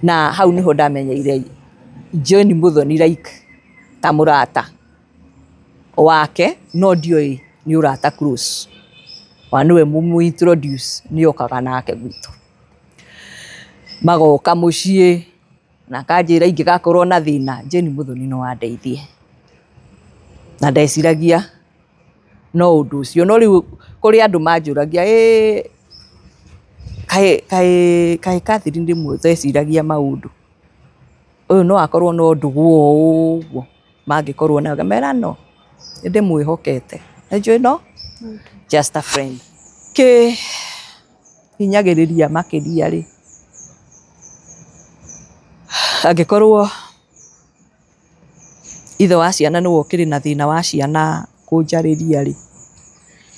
na hau niho ndamenyeire John Muthoni like ta murata wake no ndioi ni urata cruise wanwe mumu introduce ni okaga nake gwitu magoka mucie na kanjira ingigakorwo na thina John Muthoni no andeithie na ndeciragia no undu ucio no riu kuri andu manjuragia kai Catherine ndimwe theciragia maundu uyu no akorwo no ndugu uguo mangikorwo na gamera no ndimwihokete njui no just a friend ke inyagiriria makiria ri angikorwo ithe wa ciana no okiri na thina wa ciana kunjariria ri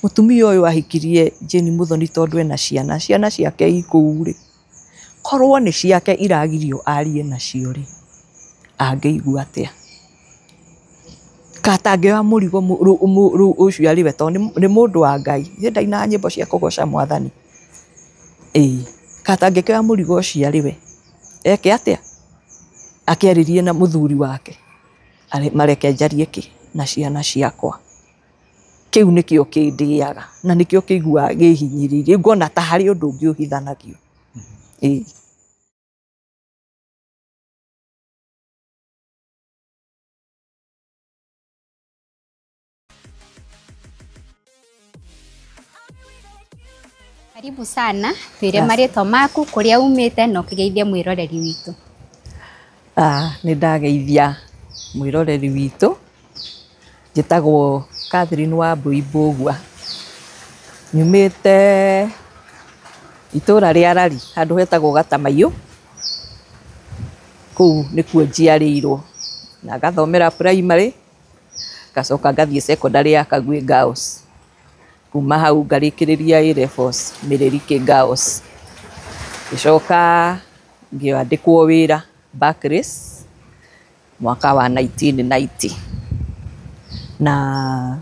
mutumia uyu ahikirie Jane Muthoni tondu ena ciana ciake ikuu ri korwo ni ciake iragirio arie nacio ri angeigua atia katange wa murigo ucio ari we tondu ni mundu wa Ngai ndaina nyimbo cia kugoca mwathani katange ke wa murigo ucio ari we eke atia akiaririe na muthuri wake mareke njarie ki na ciana ciakwa kiu nikio kindiaga na nikio kigua gihinyiririe ngona ta hari undu ungi uhithanagio Karibu sana twire marĩtwa maku kuria umite no kigeithie mwiroreri witu. Ni ndageithia mwiroreri witu njitagwo Catherine wa Mbuibugwa nyumite itura ria Rari handu hetagwo Gatamayu kuu nikuo njiarirwo na gathomera primary gacoka ngathie secondary ya Kagwe Girls kuma hau ngarikiriria A-levels Mirerike Girls gicoka ngiandikwo wira Barclays mwaka wa 1990 na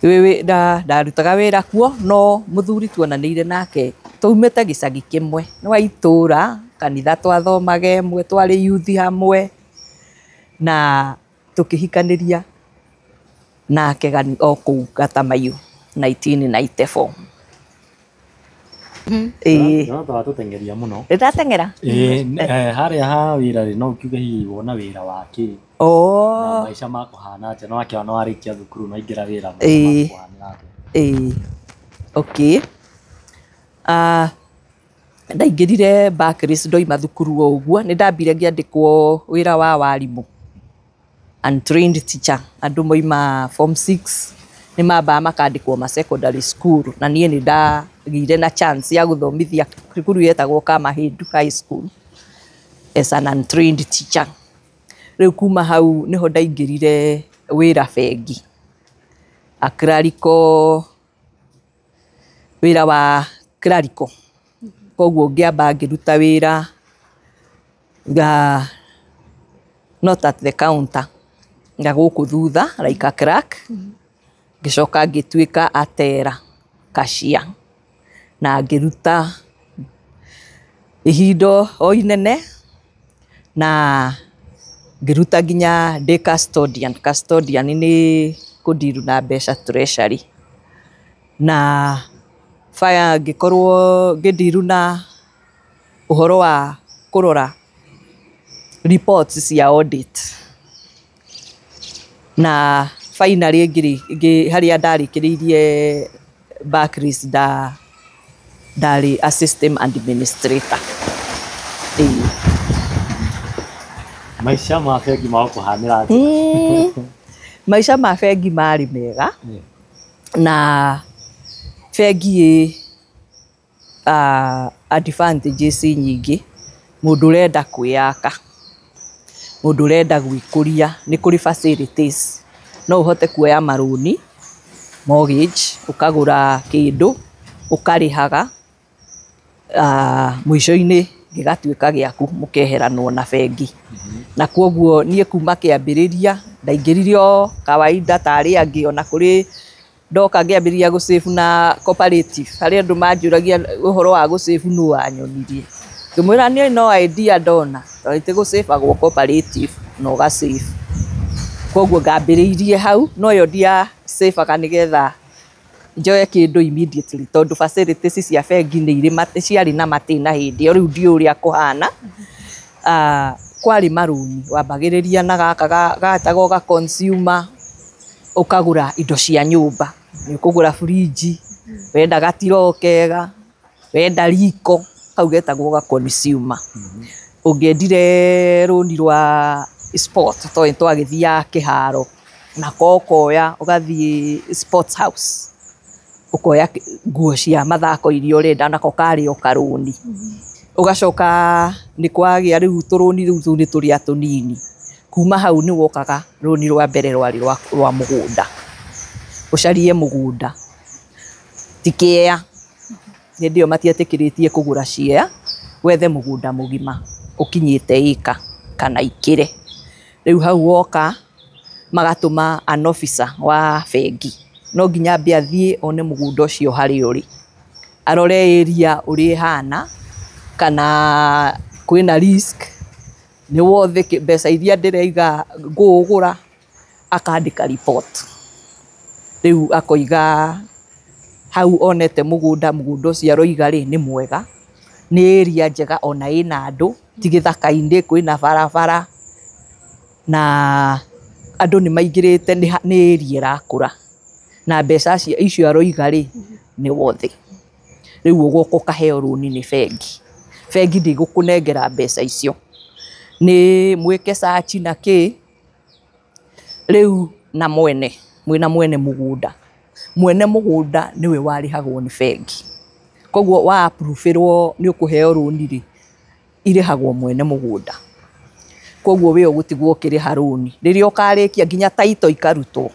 wewe ndarutaga wira kuo no muthuri tuonaniire nake tuumite gicagi kimwe no itura kanitha twathomage mwe twari youth hamwe na tukihikaniria nake gani oku Gatamayu 1994 no twatutengeria muno ndatengera haria ha wira ri no ukiuge hi wona wira wake na maisha makuhana atia no akiwa no arikia thukuru no ingira wira okay ndaingirire Barclays ndoima thukuru uguo ni ndambire ngiandikwo wira wa warimu untrained teacher andu moima form 6 ni mamba makandikwo ma secondary school na nie ni ndagire na chance ya guthomithia thukuru yetagwo Kamahindu High School as an untrained teacher. Riu kuma hau niho ndaingirire wira bengi akrariko wira wa krariko koguo ngiamba ngiruta wira not at the counter nga guku thutha like a crack ngicoka ngituika atera cashier na ngiruta ihindo o inene na ngiruta nginya de custodian ni kudiru na mbeca treasury na fire ngikorwo ngidiru na uhoro wa kurora reports cia audit na finally haria ndarikiririe Barclays ndari a system administrator. Maisha ma bengi makuhanira maisha ma bengi mari mega na bengi advantages nyingi mundu urenda kwiyaka mundu urenda gwikuria ni kuri facilities no uhote kuoya maruni mortgage ukagura kindu ukarihaga mwisho-ini gigatuika giaku mukeheranwo na bengi na koguo nie kuma kiambiriria ndaingiririo kawaida tari angi ona kuri ndoka ngiambiriria gu save na cooperative hari andu manjuragia uhoro wa gu save no anyonirie ngimwira ni no idea ndona ite go save agwo cooperative no ga save koguo ngambiriirie hau no yo dia save akanigetha njoye kindu immediately tondu facilities cia bengi ni iri ciari na matina hindi riu ndi uria kuhana kwari maruni wambagiriria na gaka gatagwo ga consumer ukagura indo cia nyumba ni ukugura fridge wenda gatiro kega wenda riko kau getagwo ga consumer ungiendire runi rwa sport to into agithia kiharo na kokoya ugathie sports house ukoya nguo cia mathako iria urenda nako kari o karuni ugacoka ni kwagia riu turuni riu ni turia tunini kuma hau ni wokaga runi rwa mbere rwa mugunda ucarie mugunda tikia ndio matiatikiritie kugura cia wethe mugunda mugima ukinyite ika kana ikire riu hau woka magatuma an officer wa bengi no nginya mbe athie one mugunda ucio hari uri arore area uri hana kana kwina risk ni wothe mbeca iria ndireiga ngugura akandika report riu akoiga hau onete mugunda ucio aroiga ri ni mwega ni area njega ona ina andu tigithaka-inde kwina barabara na andu ni maingirite ni area irakura na mbeca icio aroiga ri ni wothe riu ugoka ukaheo runi ni bengi ndigukunengera mbeca icio ni mwike search na ki riu na mwina mwene mugunda niwe warihagwo ni bengi koguo wa approverwo ni ukuheo runi ri irihagwo mwene mugunda koguo we ugutigwo kiriha runi riria ukarikia nginya taito ikarutwo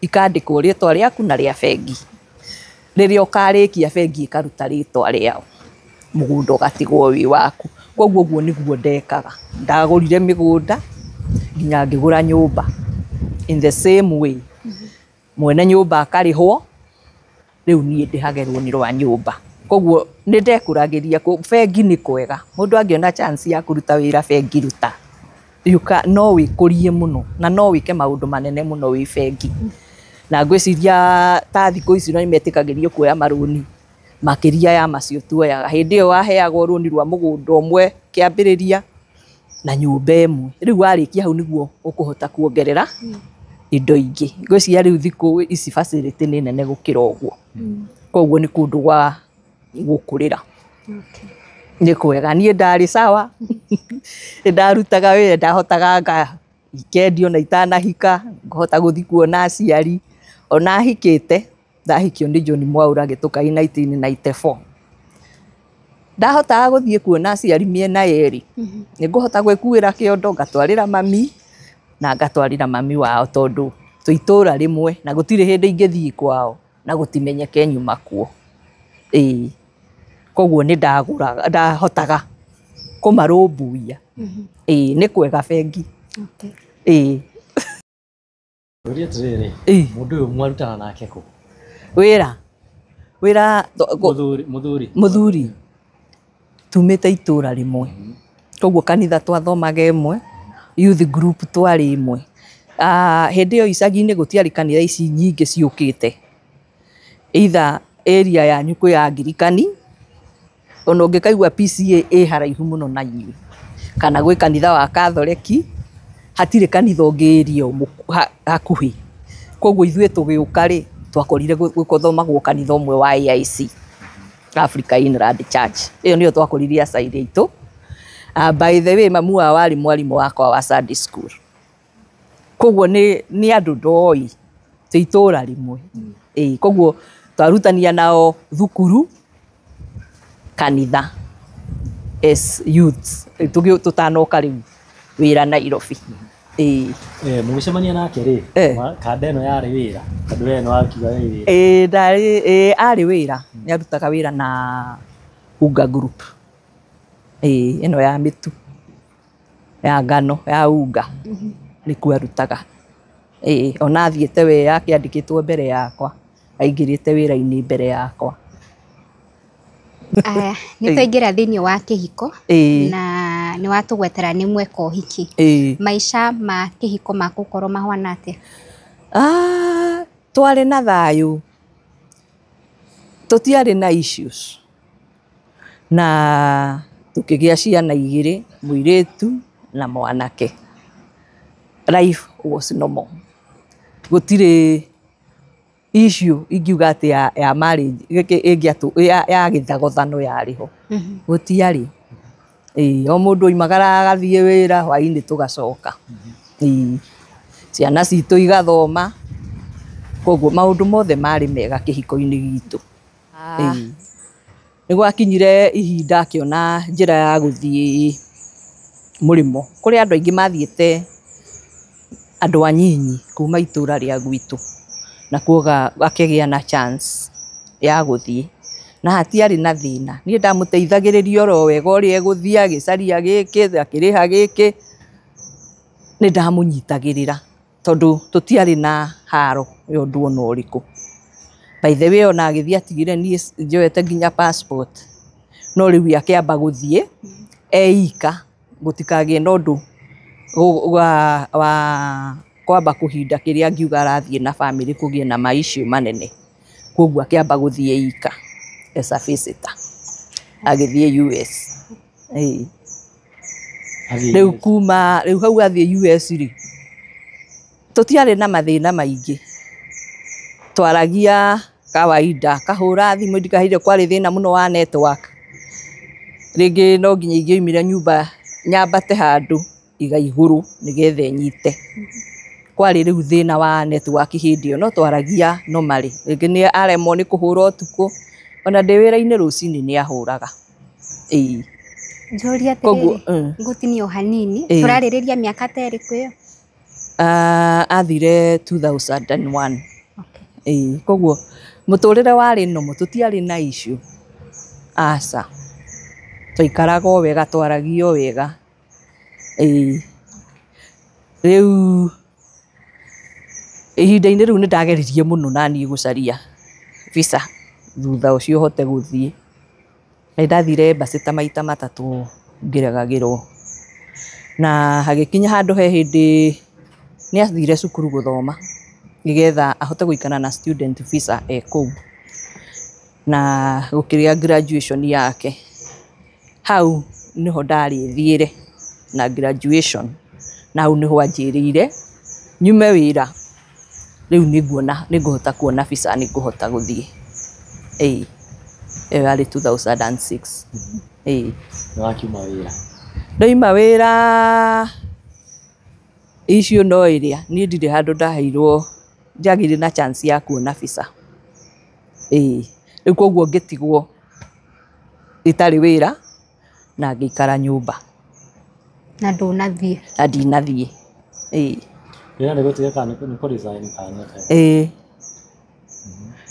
ikandikwo ritwa riaku na ria bengi riria ukarikia bengi ikaruta ritwa riao mugunda ugatigwo wi waku koguo guo niguo ndekaga ndagurire migunda nginya ngigura nyumba in the same way mwene nyumba akarihwo riu nie ndihagerwo ni rwa nyumba koguo ni ndekuragiria bengi ni kwega mundu angiona chance ya kuruta wira bengi ruta no wikurie muno na no wike maundu manene muno wi bengi na ngwiciria ta thikũ ici no imetĩkagĩrio kuoya maruni makiria ya macio tuoyaga hindi iyo waheagwo runi rwa mugunda umwe kiambiriria na nyumba imwe riu warikia hau niguo ukuhota kuongerera indo ingi ngwiciria riu thikũ ici facility ni nene gukira uguo koguo ni kundu gwa gukurira ni kwega nie ndari sawa ndarutaga wira ndahotaga ikendio na itanahika ngahota guthi kuona aciari ona hikite ndahikio ni John Mwaura gituka 1994 ndahotaga guthie kuona aciari miena yeri ninguhota gwikuira kiondo ngatwarira mami na ngatwarira mami wao tondu tuitura rimwe na gutire hindi ingithii kwao na gutimenyeke nyuma kuo koguo ni ndaguraga ndahotaga kumarumbuia ni kwega bengi Uria tiriri mundu uyu mwarutana nake ku wira muthuri tumite itura rimwe koguo kanitha twathomaga imwe youth group twari imwe hindi iyo icagi-ini gutiari kanitha ici nyingi ciukite either area yanyu kwi ya Anglikani ona ungikaigua PCA haraihu muno na inyui kana gwi kanitha wa Katholeki hatire kanitha ungirio hakuhi koguo ithuĩ tugiuka ri twakorire gukothomagwo kanitha umwe wa AIC Africa Inland Church iyo niyo twakoririe acairi aitu by the way mamu wa wari mwarimu wakwa wa Sunday school koguo ni andu ndoi twitura rimwe koguo twarutania nao thukuru kanitha as youths tutanoka riu wira Nairobi mugicemania nake ri kanda ino yari wira kandu we no akiuga wira ndari ari wira ni arutaga wira na Unga Group ino ya mitu ya ngano ya Unga ni ku arutaga ona athiete we akiandikitwo mbere yakwa aingirite wira-ini mbere yakwa Aya nĩ twaingĩra thĩinĩ wa kĩhiko na nĩ watũgwetera nĩ mweka ũhiki. Maica ma kĩhiko magũkorwo mahana atĩa? Twarĩ na thayũ, tũtiarĩ na issues, na tũkĩgĩa ciana 2, mũirĩtu na mwanake. Life was normal. Gũtirĩ issue ingiuga atĩ ya marriage ya gĩthagothano yarĩho. Gũtiarĩ. O mũndũ oimagara agathiĩ wĩra, hwaĩ-inĩ tũgacoka. Ciana citũ igathoma, koguo maũndũ mothe marĩ mega kĩhiko-inĩ gitũ. Nĩ gwakinyire ihinda akĩona njĩra ya gũthiĩ mũrĩmo, kũrĩa andũ aingĩ mathiĩte andũ anyinyi kuma itũra rĩa gwitũ, na kuoga akĩgĩa na chance ya gũthiĩ, na hatiarĩ na thĩna. Niĩ ndamũteithagĩrĩria oro wega ũrĩa egũthiĩ agĩcaria gĩkĩ akĩrĩha gĩkĩ, nĩ ndamũnyitagĩrĩra tondũ tũtiarĩ na haro ya ũndũ ona ũrĩkũ. By the way ona agĩthiĩ atigire niĩ njoete nginya passport, no rĩu akĩamba gũthiĩ eika, gũtikagĩe na ũndũ wa kwamba kũhinda kĩrĩa angiuga arathiĩ na family kũgĩe na maishu manene. Koguo akĩamba gũthiĩ eika as a visitor, agĩthiĩ US. Rĩu hau athiĩ US rĩ, tũtiarĩ na mathĩna maingĩ, twaragia kawaida, kahũra thimũ, ndikahire kwarĩ thĩna mũno wa network. Rĩngĩ no nginya ingĩoimire nyũmba nyambate handũ iga igũrũ nĩgetha nyite. Kwarĩ rĩu thĩna wa network hĩndĩ ĩyo, no twaragia normally. Rĩngĩ nĩ aremwo nĩ kũhũra ũtukũ, ona ndĩ wĩra-inĩ rũcinĩ nĩ ahũraga. Njũria atĩrĩrĩ, ngũtinia o hanini, tũrarĩrĩria mĩaka ta ĩrĩkũ ĩyo? Athire 2001. Koguo mũtũrĩre warĩ normal, tũtiarĩ na issue. Aca, twaikaraga o wega, twaragia o wega. Rĩu ihinda-inĩ rĩu nĩ ndageririe mũno naniĩ gũcaria visa thutha ũcio hote gũthiĩ. Nĩ ndathire embassy ta maita 3 ngĩregagĩrwo, na hagĩkinya handũ he hĩndĩ nĩ athire cukuru gũthoma nĩgetha ahote gũikara na student visa kũu, na gũkĩrĩa graduation yake. Hau nĩho ndarĩ thiĩre na graduation, na hau nĩho anjĩrĩire nyume wĩra, rĩu nĩngũhota kuona visa, nĩngũhota gũthiĩ. Ĩyo yarĩ 2006. Nĩwakiuma wĩra? Ndoima wĩra icio no ĩrĩa, niĩ ndirĩ handũ ndaheirwo njagĩrĩ na chance ya kuona visa. Rĩu koguo ngĩtigwo itarĩ wĩra na ngĩikara nyũmba. Na ndũnathiĩ? Na ndinathiĩ. Wĩra nĩ gũtiga kana nĩ kũ-resign kana?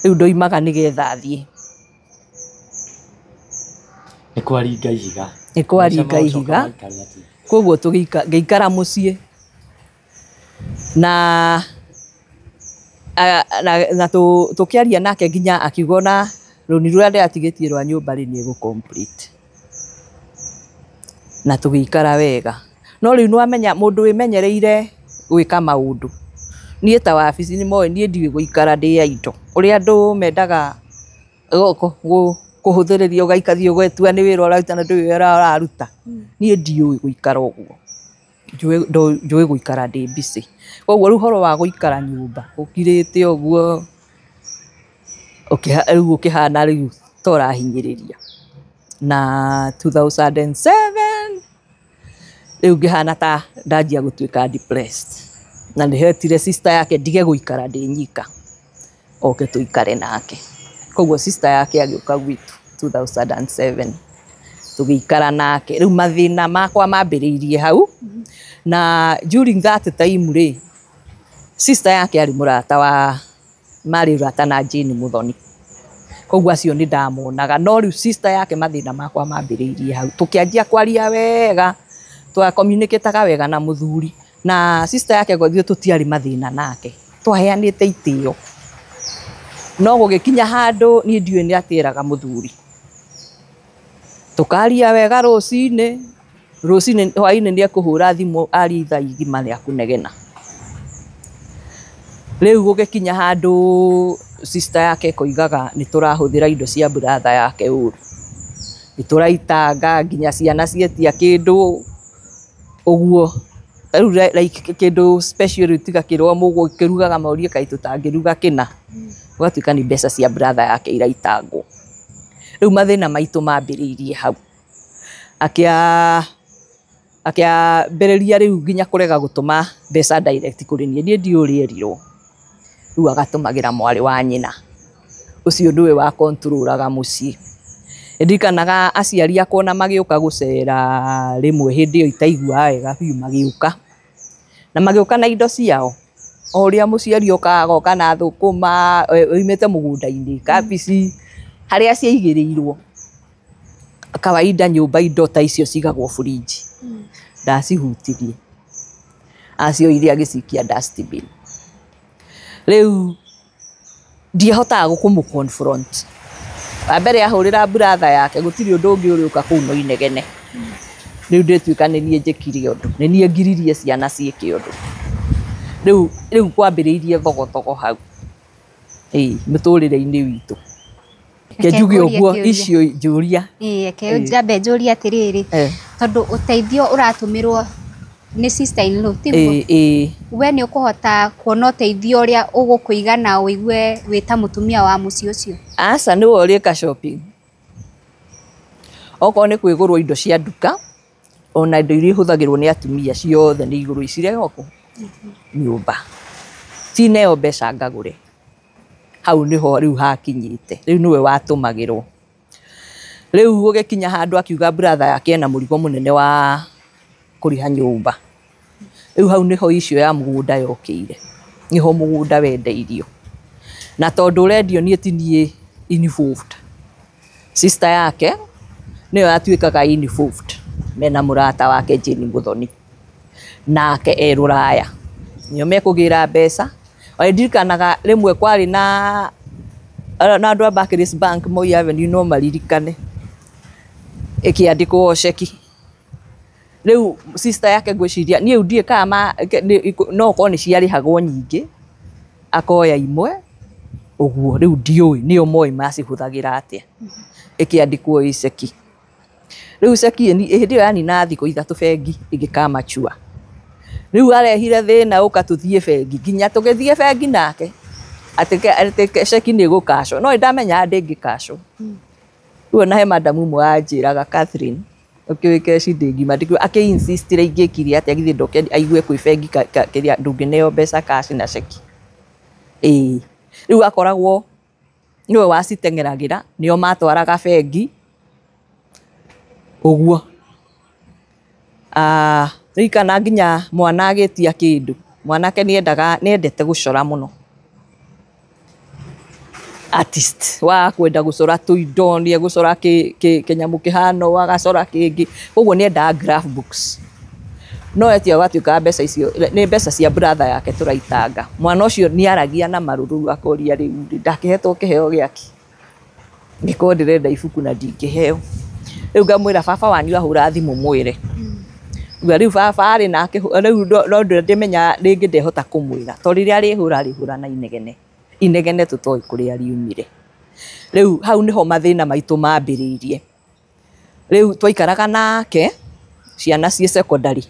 Rĩu ndoimaga nĩgetha thiĩ. Nĩ kwaringa ihiga? Nĩ kwaringa ihiga, koguo ngĩikara mũciĩ, na tũkĩaria nake nginya akiuga ona rũni rũrĩa ndĩratigĩtie rwa nyũmba rĩ nĩ egũ-complete, na tũgĩikara wega. No rĩu nĩwamenya mũndũ wĩmenyereire gwĩka maũndũ. Niĩ ta wabici nĩ moĩ niĩ ndiũĩ gũikara ndĩ idle, ũrĩa andũ mendaga kũhũthĩrĩria ũgaikathia ũgetua nĩ wĩra ũraruta na ndũĩ wĩra ũraruta. Niĩ ndiũĩ gũikara ũguo, njũĩ gũikara ndĩ busy. Koguo rĩu ũhoro wa gũikara nyũmba ũkirĩte ũguo, rĩu ũkĩhana rĩu ta ũrahinyĩrĩria. Na 2007 rĩu ngĩhana ta ndanjia gũtuĩka depressed, na nĩhetire sister yake ndige gũikara ndĩ nyika, oke tũikare nake. Koguo sister yake agĩũka gwitũ 2007, tũgĩikara nake. Rĩu mathĩna makwa mambĩrĩirie hau, na during that time rĩ, sister yake arĩ mũrata wa marĩ ũrata na Jane Muthoni, koguo acio nĩ ndamonaga. No rĩu sister yake mathĩna makwa mambĩrĩirie hau, tũkĩanjia kwaria wega, twa-communicataga wega na mũthuri, na sister yake gũthiĩ tũtiarĩ mathĩna nake, twaheanĩte itĩo. No gũgĩkinya handũ niĩ ndiũĩ nĩ atĩraga mũthuri tukaria wega rucine hwaine ni akuhura thimu ari itha igima ria kunegena. Riu gugikinya handu sister yake koigaga ni turahuthira indo cia brother yake uru, ni turaitanga nginya ciana cietia kindu uguo like kindu special tigakirwo mugo kirugaga maurie kai tutangiruga kina gwatuika ni mbeca cia brother yake iraitangwo. Riu mathina maitu mambiriirie hau akia bereria riu nginya kurega gutuma mbeca direct kuri nie ndiurierirwo. Riu agatumagira mwari wa nyina ucio nduwe wa controlaga mucii. Ndikanaga aciari akona magiuka gucera rimwe hindi yo itaigua wega biu magiuka na magiuka na indo ciao oria muciari okaga na thukuma oimete mugunda-ini kabici haria ciaigirirwo kawaida nyumba indo ta icio cigagwo fridge ndacihutirie acio iria gicikia dustbin. Riu ndihotaga gukumu confront abere ahurira brother yake gutiri undu ungi uriuka kuu no inegene. Riu ndituika ni nie njikire undu ni nie ngiririe ciana ciike undu riu kwambiriirie thogothogo hau muturire-ini witu kejuge uguo icio njuria ke jambe njuria atiriri tondu uteithio uratumirwo ni sister in law tiguo we ni ukuhota kuona uteithio uria ugukuigana uigue wita mutumia wa muci ucio. Asa ni worie ka shopping oko ni kwigurwo indo cia nduka ona indo iria huthagirwo ni atumia ciothe ni iguru icire goko nyumba tineo mbeca ngagure hau niho riu hakinyite riu niwe watumagirwo. Riu gugikinya handu akiuga brother yake na murigo munene wa kuriha nyumba. Riu hau niho icio ya mugunda yokire niho mugunda wendeirio na tondu rendio nie tinie involved sister yake niyo atuikaga involved mena murata wake Jane Muthoni nake eruraya niyo mekugira mbeca ndirikanaga rimwe kwari na andu a Barclays Bank Moi Avenue no maririkane ikiandikwo ceki. Riu sister yake gwiciria nie ndie kama no ko ni ciarihagwo nyingi akoya imwe uguo riu ndiui niyo Moi macihuthagira atia ikiandikwo iceki. Riu ceki ni hindi yani na thiko ithatu bengi igikama-chua. Riu arehire thina uka tuthie bengi nginya tugithie bengi nake atike ceki ni gukasho no ndamenya ndingikasho. Riu na he madamu mwe ajiraga Catherine okiweke cidingi mandikwo insist ingikiri ati agithi ndoke aigue kwi bengi kiria ndungineo mbeca cash na ceki. Riu akoragwo niwe wacitengeragira nio matwaraga bengi uguo. Rikana nginya mwana agitia kindu mwanake niendete gucora muno artist wa kwenda gucora tuindo nie gucora kinyamu kihano agacora kingi uguo niendaga graph books no etia watuika mbeca icio ni mbeca cia brother yake turaitanga. Mwana ucio ni aragia na maruru akoria riu ndakihetwo kiheo giaki ngiko ndirenda ibuku na ndingiheo. Riu ngamwira baba wanyu ahura thimu mwire riu baba ari nake riu no ndimenya ringi ndehota kumwira to riria arihura na inegene tutoi kuria riumire. Riu hau niho mathina maitu mambiriirie. Riu twaikaraga nake ciana cie secondary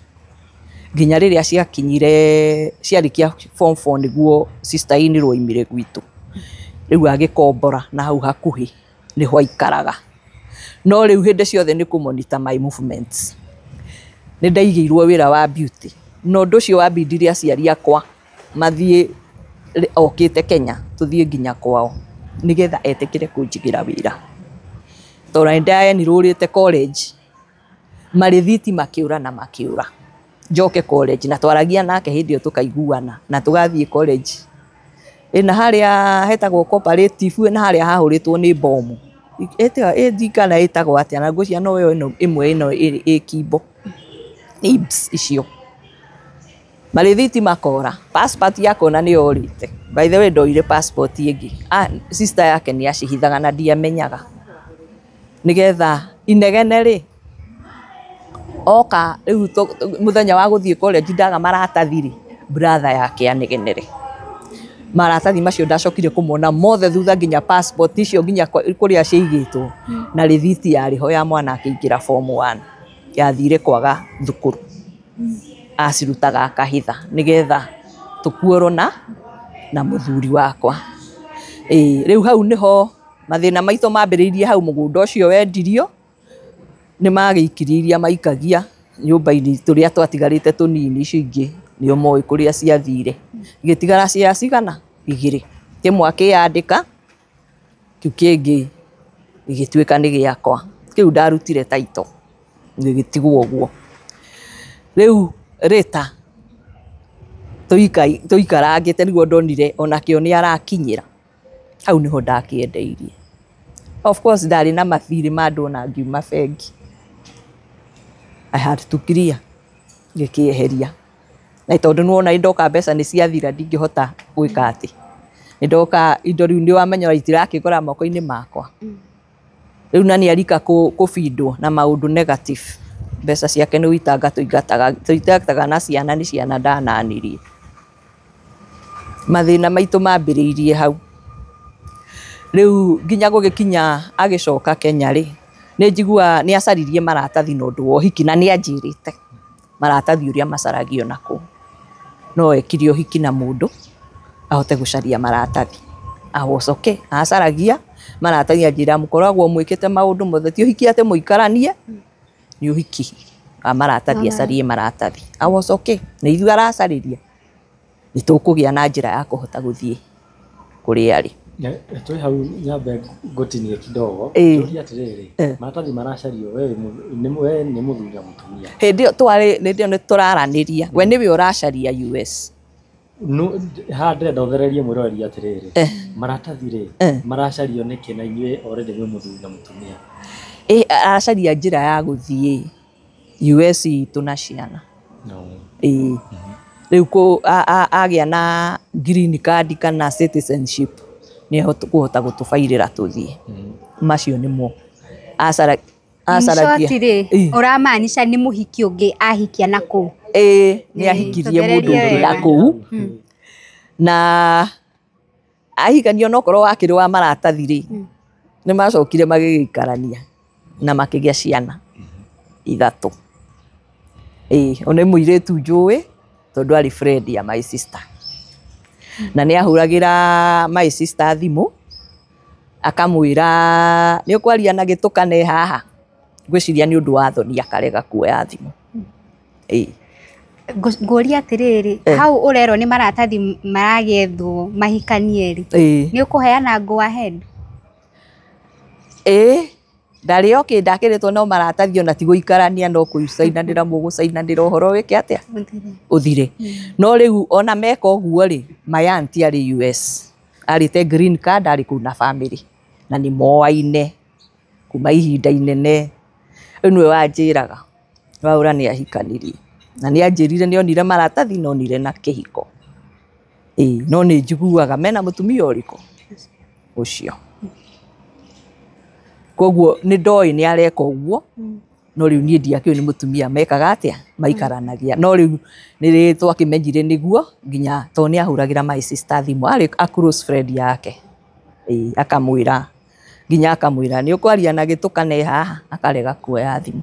nginya riria ciakinyire ciarikia form 4 niguo sister ini roimire gwitu. Riu agikombora na hau hakuhi niho aikaraga no riu hindi ciothe ni kumonitor my movements. Ni ndaigirwo wira wa beauty no nducio wa bindiri aciari akwa mathie okite Kenya tuthie nginya kwao nigetha etekire kunjigira wira tora ndaye ni rurite college marithiti makiura na makiura njoke college na twaragia nake hindi yo tukaiguana na tugathie college ina haria hetagwo cooperative na haria hahuritwo ni bomu ndikana itagwo atia na ngucia no yo imwe ino ikimbo ibs icio marithiti makora passport yako na ni orite. By the way ndoire passport ingi sister yake ni acihithaga na ndiamenyaga nigetha inegene ri oka riu muthenya wa guthie college ndaga maratathi ri brother yake anegenere maratathi macio ndacokire kumona mothe thutha nginya passport icio nginya kuria ciigitwo na rithiti yariho ya mwana akiingira form 1 yathire kwaga thukuru acirutaga akahitha nigetha tukuoro na muthuri wakwa riu hau niho mathina maito mambiriirie hau mugunda ucio wendirio ni magikiriria maikagia nyumba-ini turia twatigarite tunini icio ingi nio moi kuria ciathire gitigara cia cigana 2 kimwe akiandika kiu kingi igituika ni giakwa kiu ndarutire taito gitigwo uguo riu rita tuikarangite niguo ndonire onakio ni arakinyira hau niho ndakiendeirie of course ndari na mathiri mandona ngiuma bengi I had to clear ngikieheria na tondu nuona indoka mbeca ni ciathira ndingihota gwika ati indoka indo riu ni wamenya itirakigora moko-ini makwa riu nani arika kufindwo na maundu negative mbeca ciake ni uitanga tuitataga na ciana ni ciana ndananirie mathina maitu mambiriirie hau riu nginya gugikinya agicoka Kenya ri ni njigua ni acaririe maratathi no ndu hiki na ni anjirite maratathi uria macaragio nako no ekirio hiki na mundu ahote gucaria maratathi awocoke acaragia maratathi anjira mukoragwo mwikite maundu mothe ti hiki ate muikaranie ni uhiki maratathi acarie maratathi awocoke na ithu aracariria ni tukugia na njira ya kuhota guthie kuri ari Toi hau nyambe gotinie kidogo tulia atiriri maratathi maracario we ni muthuri na mutumia hindi twari ni turaraniria we niwe uracaria US no ha ndenda uthererie mwiroreria atiriri maratathi ri maracario niki na inywe already we muthuri na mutumia aracaria njira ya guthie US tuna ciana no riu ko agia na green card kana citizenship ni kuhota gutubairira tuthie macio nimo acaragia uramaanisha ni muhiki ungi ahikia naku ni ahikirie mundu ungi naku na ahikanio nokorwo wakiri wa maratathi ri ni macokire magigikarania na makigia ciana 3 one muiretu njui tondu ari friend ya my sister na ni ahuragira my sister thimu akamwira ni ukwaria na gitukane haha gwiciria ni undu wa thoni akarega kuoya thimu nguria atiriri hau urero ni maratathi maragethwo mahikanie ri ni ukuheana go ahead ndari oki ndakiritwo no maratathi ona ti guikarania no kuicainanira mugucainanira uhoro wiki atia uthire no riu ona meka uguo ri my auntie ari US ari te green card ari kuna family na ni moaine kuma ihinda inene enwe wanjiraga waura ni ahikanirie na ni anjirire ni onire maratathi no onire na kihiko no ni njiguaga mena mutumia uriko ucio koguo ni ndoi ni areka uguo no riu ni ndiakio ni mutumia mekaga atia maikaranagia no riu ni ritwa akimenyire niguo nginya to ni ahuragira my sister thimu ari a close friend yake akamwira nginya akamwira ni ukwaria na gitukane haha akarega kuoya thimu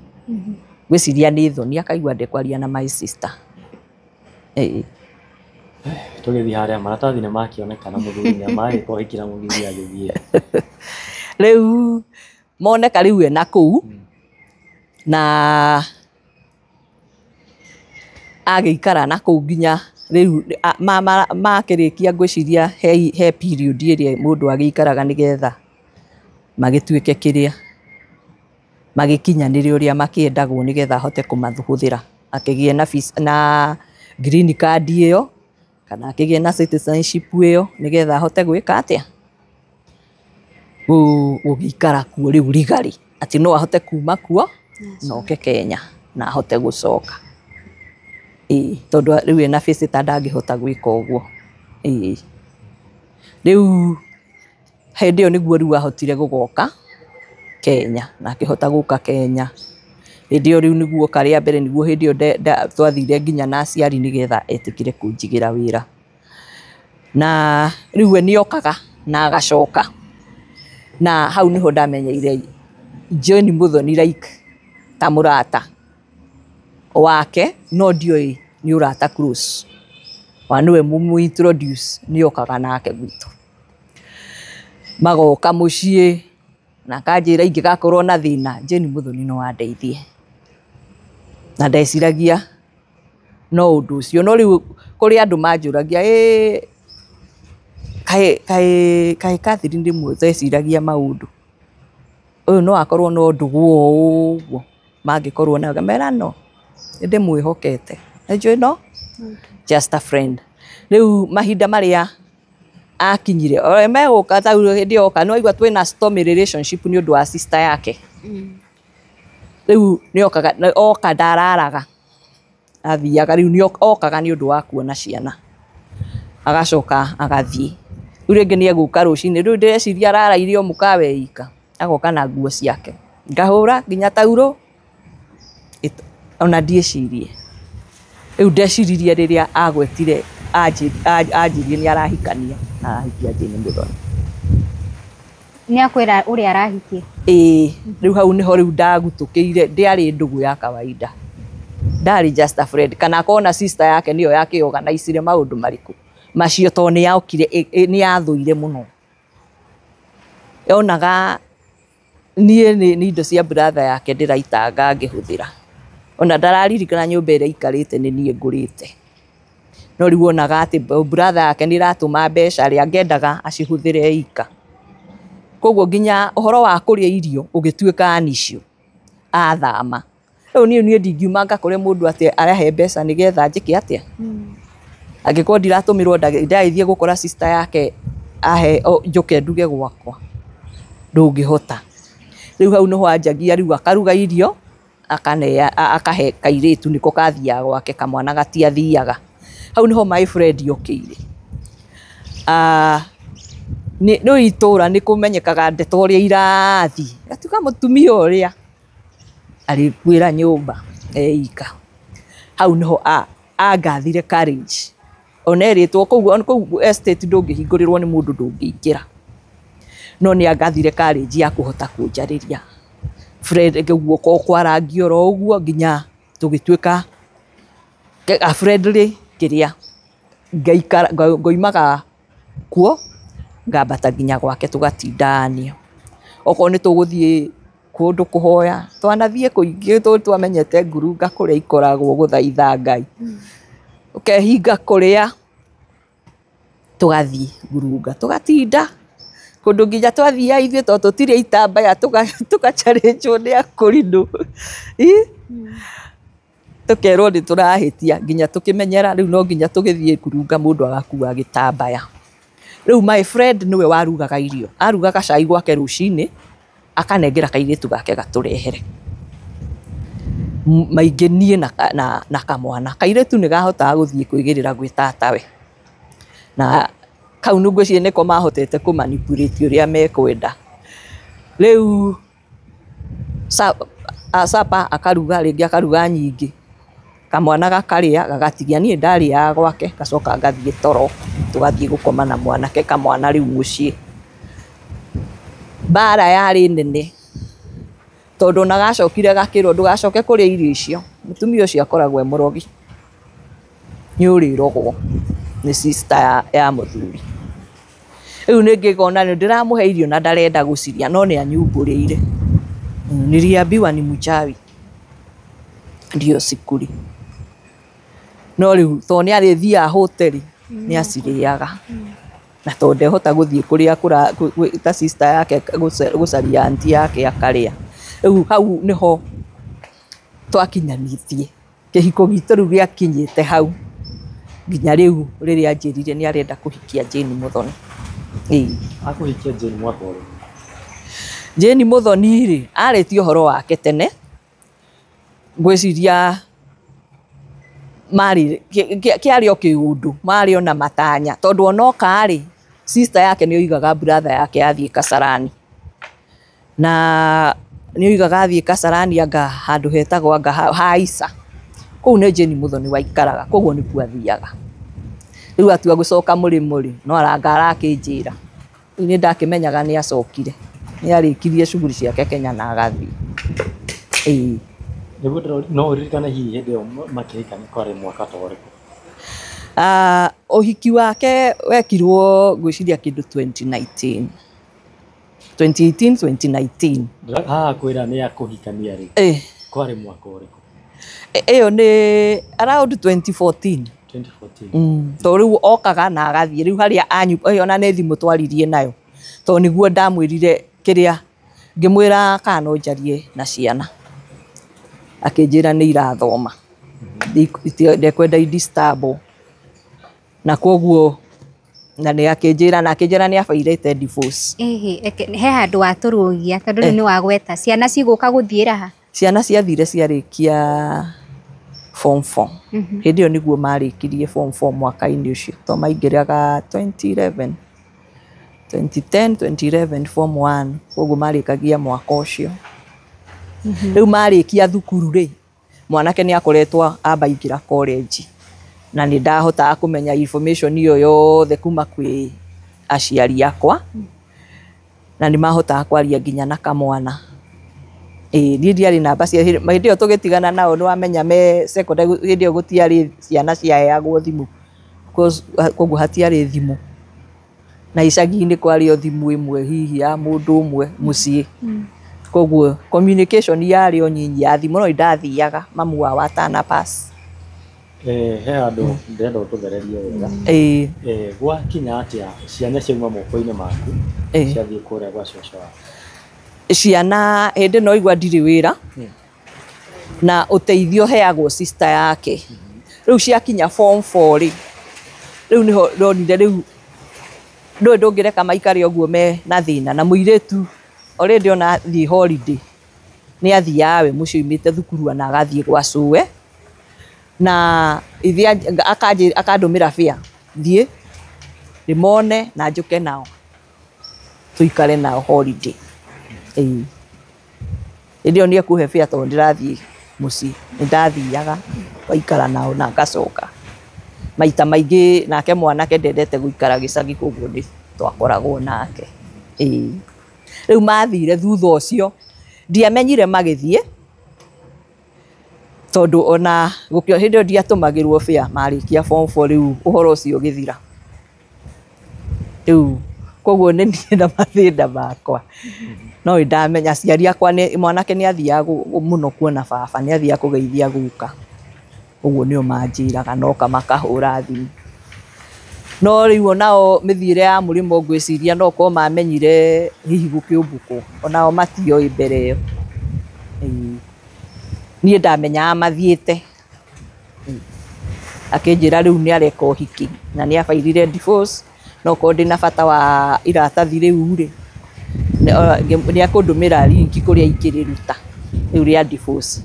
gwiciria ni thoni akaigua ndekwaria na my sister tugithi haria maratathi ni makionekana muthuri ni amari kuhikira mugithi agithie riu moneka riu ena kuu na agiikara na kuu nginya riu makirikia gwiciria he period iria mundu agiikaraga nigetha magituike kiria magikinyanire uria makiendagwo nigetha hote kumathuhuthira akigie na green card iyo kana akigie na citizenship iyo nigetha hote gwika atia ugikara kuo riu rigari ati no ahote kuma kuo no ke Kenya na ahote gucoka tondu riu ena visitor ndangihota gwika uguo riu hindi yo niguo riu ahotire gugoka Kenya na akihota guka Kenya hindi yo riu niguo karia mbere niguo hindi yo twathire nginya na aciari nigetha etikire kunjigira wira na riu we niokaga na agacoka na hau niho ndamenyeire Jane Muthoni like ta murata wake no ndioi ni urata cruise waniwe mumu introduce niokaga nake gwitu magoka mucii na kanjira ingigakorwo na thina Jane Muthoni no andeithie na ndeciragia no undu ucio no riu kuri andu manjuragia kai Catherine ndimwe ndeciragia maundu uyu no akorwo no ndugu uguo mangikorwo na gamera no ndimwihokete njui no just a friend riu mahinda maria akinyire o meguka ta hindi oka no igwa twina stormy relationship ni undu wa sister yake riu ni oka ndararaga athiaga riu ni okaga ni undu wa kuona ciana agacoka agathie riu ringi ni eguka rucini riu ndeciria ararairio mukawe ika agoka na nguo ciake ngahura nginya tauro ona ndiecirie riu ndeciririe riria agwetire anjirie ni arahikania na arahikia Jane Muthoni ni akwira uri arahikie riu hau niho riu ndagutukiire ndiari ndugu ya kawaida ndari just a friend kana kona sister yake niyo yake organize maundu mariku macio to ni yaukire ni yathuire muno yonaga ni indo cia brother yake ndiraitanga ngihuthira ona ndararirikana nyumba ira ikarite ni nie ngurite no riu onaga ati brother yake ni ratuma mbeca ria ngendaga acihuthire ika koguo nginya uhoro wa kuria irio ugituika anicio athama riu nie ndingiuma ngakore mundu ati arahe mbeca nigetha njike atia angikorwo ndiratumirwo ndaithie gukora sister yake ahe njuke nduge gwakwa ndungihota riu hau no anjagia riu akaruga irio akahe kairitu niko kathia gwake kamwana gatiathiaga hau niho my friend yokire no itura ni kumenyekaga ndeto uria irathi atuka mutumia uria ari kwira nyumba ika hau niho agathire courage oneritwo koguo estate ndungihingũrirwo ni mundu ndungĩingĩra no ni agathire courage ya kuhota kunjariria Fred guoko kwarangio ro uguo nginya tugituika a friendly kiria ngaikara ngoimaga kuo ngambata nginya gwake tugatindanio oko ni tuguthie kundu kuhoya twanathie kuingi twamenyete nguru ngakuria ikoragwo guthaitha Ngai ukehinga kuria tugathie ngurunga tugatinda kundu nginya twathia ithuĩ to tutire itambaya tugacarĩnjwo nĩ akũrinũ tukerwo nĩ tũrahitia nginya tukimenyera riu no nginya tugithie ngurunga mundu agakua gitambaya riu my friend niwe warugaga irio arugaga cai gwake rucini akanengera kairitu gake gaturehere maingi nie na kamwana kairitu ni gahotaga guthie kwigirira gwi tatawe na kau nungu cie niko mahotete ku manipulate uria mekwenda riu sapa akaruga ringi akaruga nyingi kamwana gakaria gagatigia nie ndaria gwake gacoka ngathie toro tugathie gukoma na mwanake kamwana riu mucii bara yari nene tondu nagacokire gakirwo ndugacoke kuria irio icio mutumia ucio akoragwo murogi nyurirogwo ni sister ya muthuri riu ningigona ni ndiramuhe irio na ndarenda guciria no ni anyumburiire niliambiwa ni mchawi ndio sikuri no riu to ni arithia hoteli ni aciriaga na to ndehota guthie kuria ta sister yake gucaria aunti yake akaria riu hau niho twakinyanitie kihiko gitu riu giakinyite hau nginya riu riria njirire ni arenda kuhikia Jane Muthoni akuhikia Jane Muthoni Jane Muthoni ri aretio horo wake tene gwiciria mari kiario kiundu mari ona matanya tondu onoka ri sister yake ni oigaga brother yake athie Kasarani na nĩ oigaga athiĩ Kasarani anga handũ hetagwo anga Haica kũu nĩ Jane Muthoni waikaraga koguo nĩkuo athiaga rĩu atua gũcoka mũrĩmo no aranga arakĩnjĩra rĩu nĩ ndakĩmenyaga nĩ acokire nĩ arĩkirie shughuli ciake Kenya na agathiĩ nĩguo no ũririkane hihi hĩndĩ ĩyo makĩhikania kwarĩ mwaka ta ũrĩkũ? Ũhiki wake wekirwo ngwĩciria kĩndũ 2019 kwĩra nĩ akũhikania rĩ kwarĩ mwaka ũrĩkũ? Ĩyo nĩ around 2014 tondũ rĩu okaga na agathiĩ rĩu harĩa ona nĩ thimũ twaririe nayo tondũ nĩguo ndamwĩrire kĩrĩa ngĩmwĩra kana no njarie na ciana akĩnjĩra nĩ irathoma ndekwenda idisturb na koguo na nĩ akĩnjĩra nĩ abairĩte divorce. He handũ watũrũgia tondũ rĩu nĩ wagweta ciana cigũka gũthiĩra ha? Ciana ciathire ciarĩkia form 4 hĩndĩ ĩyo nĩguo marĩkirie form 4 mwaka-inĩ ũcio to maingĩraga 2010 form 1 koguo marĩkagia mwaka ũcio rĩu marĩkia thukuru rĩ mwanake nĩ akoretwo abaingĩra college na nĩ ndahotaga kũmenya information iyo yothe kuma kwĩ aciari akwa na nĩ mahotaga kwaria nginya na kamwana niĩ ndiarĩ namba cia hĩndĩ ĩyo tũgĩtigana nao nĩ wamenya me secondary hĩndĩ ĩyo gũtiarĩ ciana ciaheagwo thimũ koguo hatiarĩ thimũ na icagi-inĩ kwarĩ o thimũ ĩmwe hihi ya mũndũ ũmwe mũciĩ koguo communication yarĩ o nyinyi ya thimũ no ndathiaga mamu wao atanapass. He handũ ndĩrenda ũtũthererie wega gwakinya atĩa ciana ciauma moko-inĩ maku ciathiĩ kũrĩa gwa cũcũ wao? Ciana hĩndĩ no igua ndirĩ wĩra na ũteithio heagwo sister yake rĩu ciakinya form 4 rĩ rĩu nĩho ndonire rĩu ndũngĩreka maikare ũguo me na thĩna na mũirĩtu already ona thiĩ holiday nĩ athiaga we mũciĩ oimĩte thukuru na agathiĩ gwa cũwe na akandũmĩra fare thiĩ ndĩmone na njũke nao tũikare nao holiday. Hĩndĩ ĩyo nĩ ekũhe fare tondũ ndĩrathiĩ mũciĩ nĩ ndathiaga twaikara nao na ngacoka maita maingĩ nake mwanake ndendete gũikara gĩcagi koguo nĩ twakoragwo nake. Rĩu mathire thutha ũcio ndiamenyire magĩthiĩ tondũ ona gũkĩo hĩndĩ ĩyo ndiatũmagĩrwo fare marĩkia form 4 rĩu ũhoro ũcio ũgĩthira rĩu koguo nĩ niĩ na mathĩna makwa no ndamenya aciari akwa mwanake nĩ athiaga mũno kuona baba nĩ athiaga kũgeithia guka ũguo nĩo manjĩraga noka makahũra thimũ no rĩu onao mĩthiĩre ya mũrĩmo ngwĩciria no korwo mamenyire hihi gũkĩũmbũkwo onao matioĩ mbere ĩyo niĩ ndamenyaga mathiĩte akĩnjĩra rĩu nĩ areka ũhiki na nĩ abairire divorce no korwo ndĩna bata wa iratathi rĩu rĩ nĩ akũndũmĩra link kũrĩa ingĩrĩruta rĩu rĩa divorce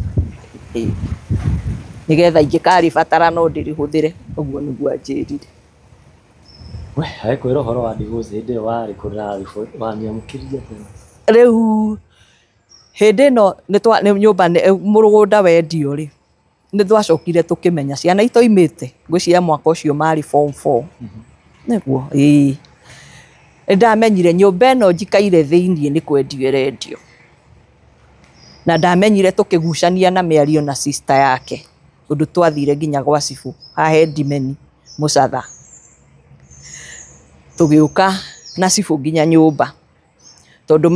nĩgetha ingĩkarĩbatara no ndĩrĩhũthĩre ũguo nĩguo anjĩrire. We kwĩra ũhoro wa divorce hĩndĩ ĩyo warĩ kũrĩa wamĩamũkĩrire rĩu hĩndĩ ĩno nĩ nyũmba mũgũnda wendio rĩ nĩ twacokire tũkĩmenya ciana itoimĩte ngwĩciria mwaka ũcio marĩ form 4 nĩguo nĩ ndamenyire nyũmba ĩno njikaire thĩiniĩ nĩ kwendio ĩrendio na ndamenyire tũkĩgucania na mĩario na sister yake ũndũ twathire nginya gwa cibũ hahe ndimeni Mũcatha tũgĩũka na cibũ nginya nyũmba tondũ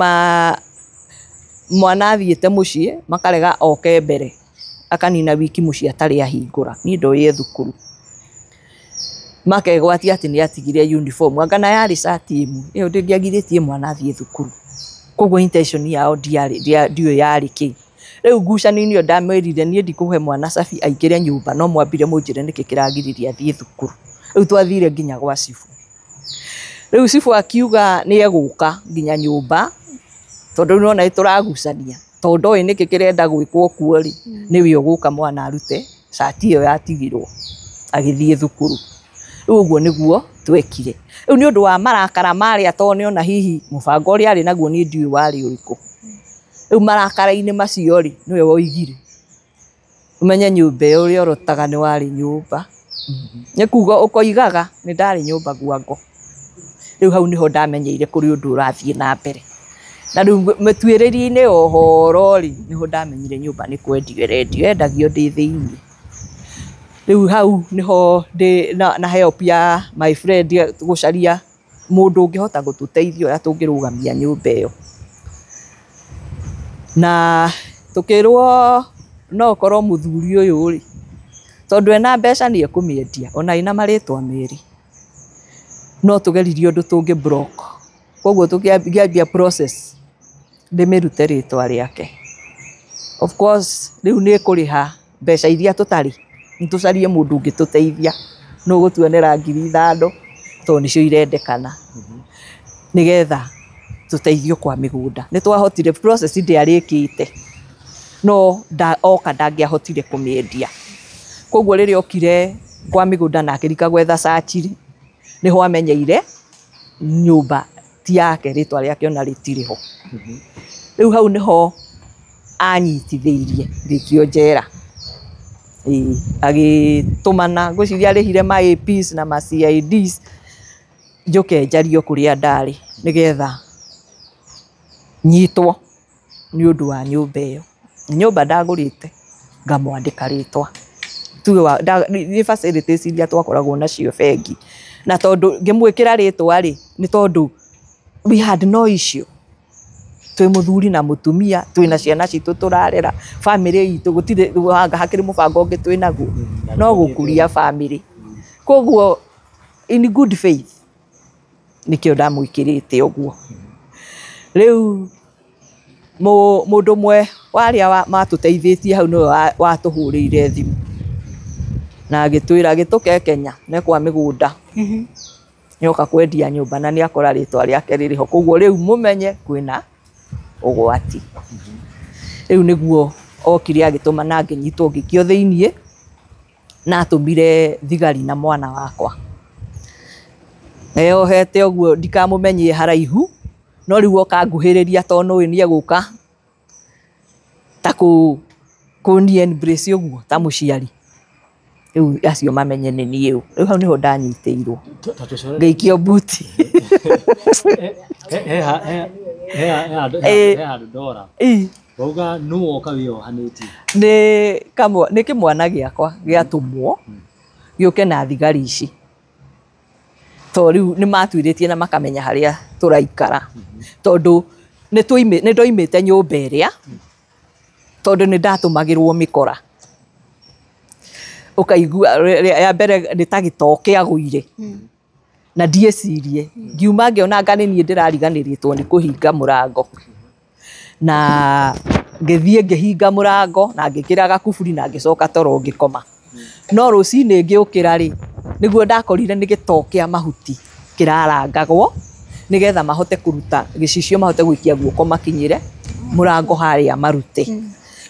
mwana athiĩte mũciĩ makarega oke mbere akanina wiki mũciĩ atarĩ ahingũra niĩ ndoire thukuru makegwatia atĩ nĩ atigire uniform anga na yarĩ cati ĩmwe ĩyo ndĩngĩagirĩtie mwana athiĩ thukuru koguo intention yao ndiũĩ yarĩ kĩ rĩu ngucanio-inĩ ĩyo ndamwĩrire niĩ ndikũhe mwana cabi aingĩre nyũmba no mwambire mũnjĩre nĩkĩ kĩragirĩria athiĩ thukuru rĩu twathire nginya gwa cibũ rĩu cibũ akiuga nĩ egũka nginya nyũmba tondũ nĩona nĩtũragucania tondũ ndoĩ nĩkĩ kĩrenda gwĩkwo kuo rĩ nĩwe ũgũka mwana arute cati ĩyo yatigirwo agĩthiĩ thukuru rĩu ũguo nĩguo twekire rĩu nĩ ũndũ wa marakara marĩa tondũ nĩona hihi mũbango ũrĩa arĩ naguo niĩ ndiũĩ warĩ ũrĩkũ Riu marakara-ini macio ri niwe woigire umenye nyumba iyo uri orotaga ni wari nyumba ni kuga ukoigaga ni ndari nyumba gwango. Riu hau niho ndamenyeire kuri undu urathie na mbere na riu mituiririe-ini ohoro ri niho ndamenyire nyumba ni kwendio rendio endagio ndi thiini. Riu hau niho ndi na help ya my friend gucaria mundu ungihota gututeithia uria tungirugamia nyumba iyo na tukirwo no korwo muthuri uyu ri tondu ena mbeca ni ekumiendia ona ina maritwa meri no tugeririe undu tungi block koguo tukiambia process ndimirute ritwa riake. Of course riu ni kuriha mbeca iria tutari nitucarie mundu ungituteithia no gutuonera 5,000 to nicio irendekana nigetha tuteithio kwa migunda. Ni twahotire process ndiarikite no oka ndangiahotire kumiendia koguo riria okire kwa migunda na akirika gwetha search niho amenyeire nyumba ti yake ritwa riake ona ritiriho. Riu hau niho anyitithirie ngikio njera agitumana ngwiciria arihire ma APs na ma CIDs njuke njario kuria ndari nigetha nyitwo ni undu wa nyumba iyo. Nyumba ndagurite ngamwandika ritwa tuwe ni facilities iria twakoragwo nacio bengi na tondu ngimwikira ritwa ri ni tondu we had no issue twi muthuri na mutumia twina ciana citu turarera family itu gutire hanga hakiri mubango ungi twinaguo no gukuria family koguo in good faith nikio ndamwikirite uguo. Riu mundu mwe waria matuteithĩtie hau no watuhurire thimu na agitwira agituke Kenya ne kwa migunda nyoka kwendia nyumba na ni akora ritwa riake ririho koguo riu mumenye kwina ugwati. Riu niguo okire agituma na nginyitwo ngikio thiinie na atumire thigari na mwana wakwa eyohete uguo ndikamumenyie haraihu no riu oka nguhiriria tondu we ni eguka ta kuni embrace uguo ta muciari. Riu acio mamenye ni niu riu hau niho ndanyiteirwo ngeikio buti ndora uga nu oka wiohanĩtie ni kimwana giakwa giatumwo giuke na thigari ici to riu ni matwiritie na makamenya haria turaikara tondu ni ndoimite nyumba iria tondu ni ndatumagirwo mikora ukaigua ya mbere ni tagitoke aguire na ndiecirie ngiuma ngiona ngani ni ndirariganiritwo ni kuhinga murango na ngithie ngihinga murango na ngikira gakuburi na ngicoka toro ngikoma no rucini ngiukira ri niguo ndakorire ni gitoke mahuti kirarangagwo nigetha mahote kuruta gicicio mahote gwikia guoko makinyire murango haria marute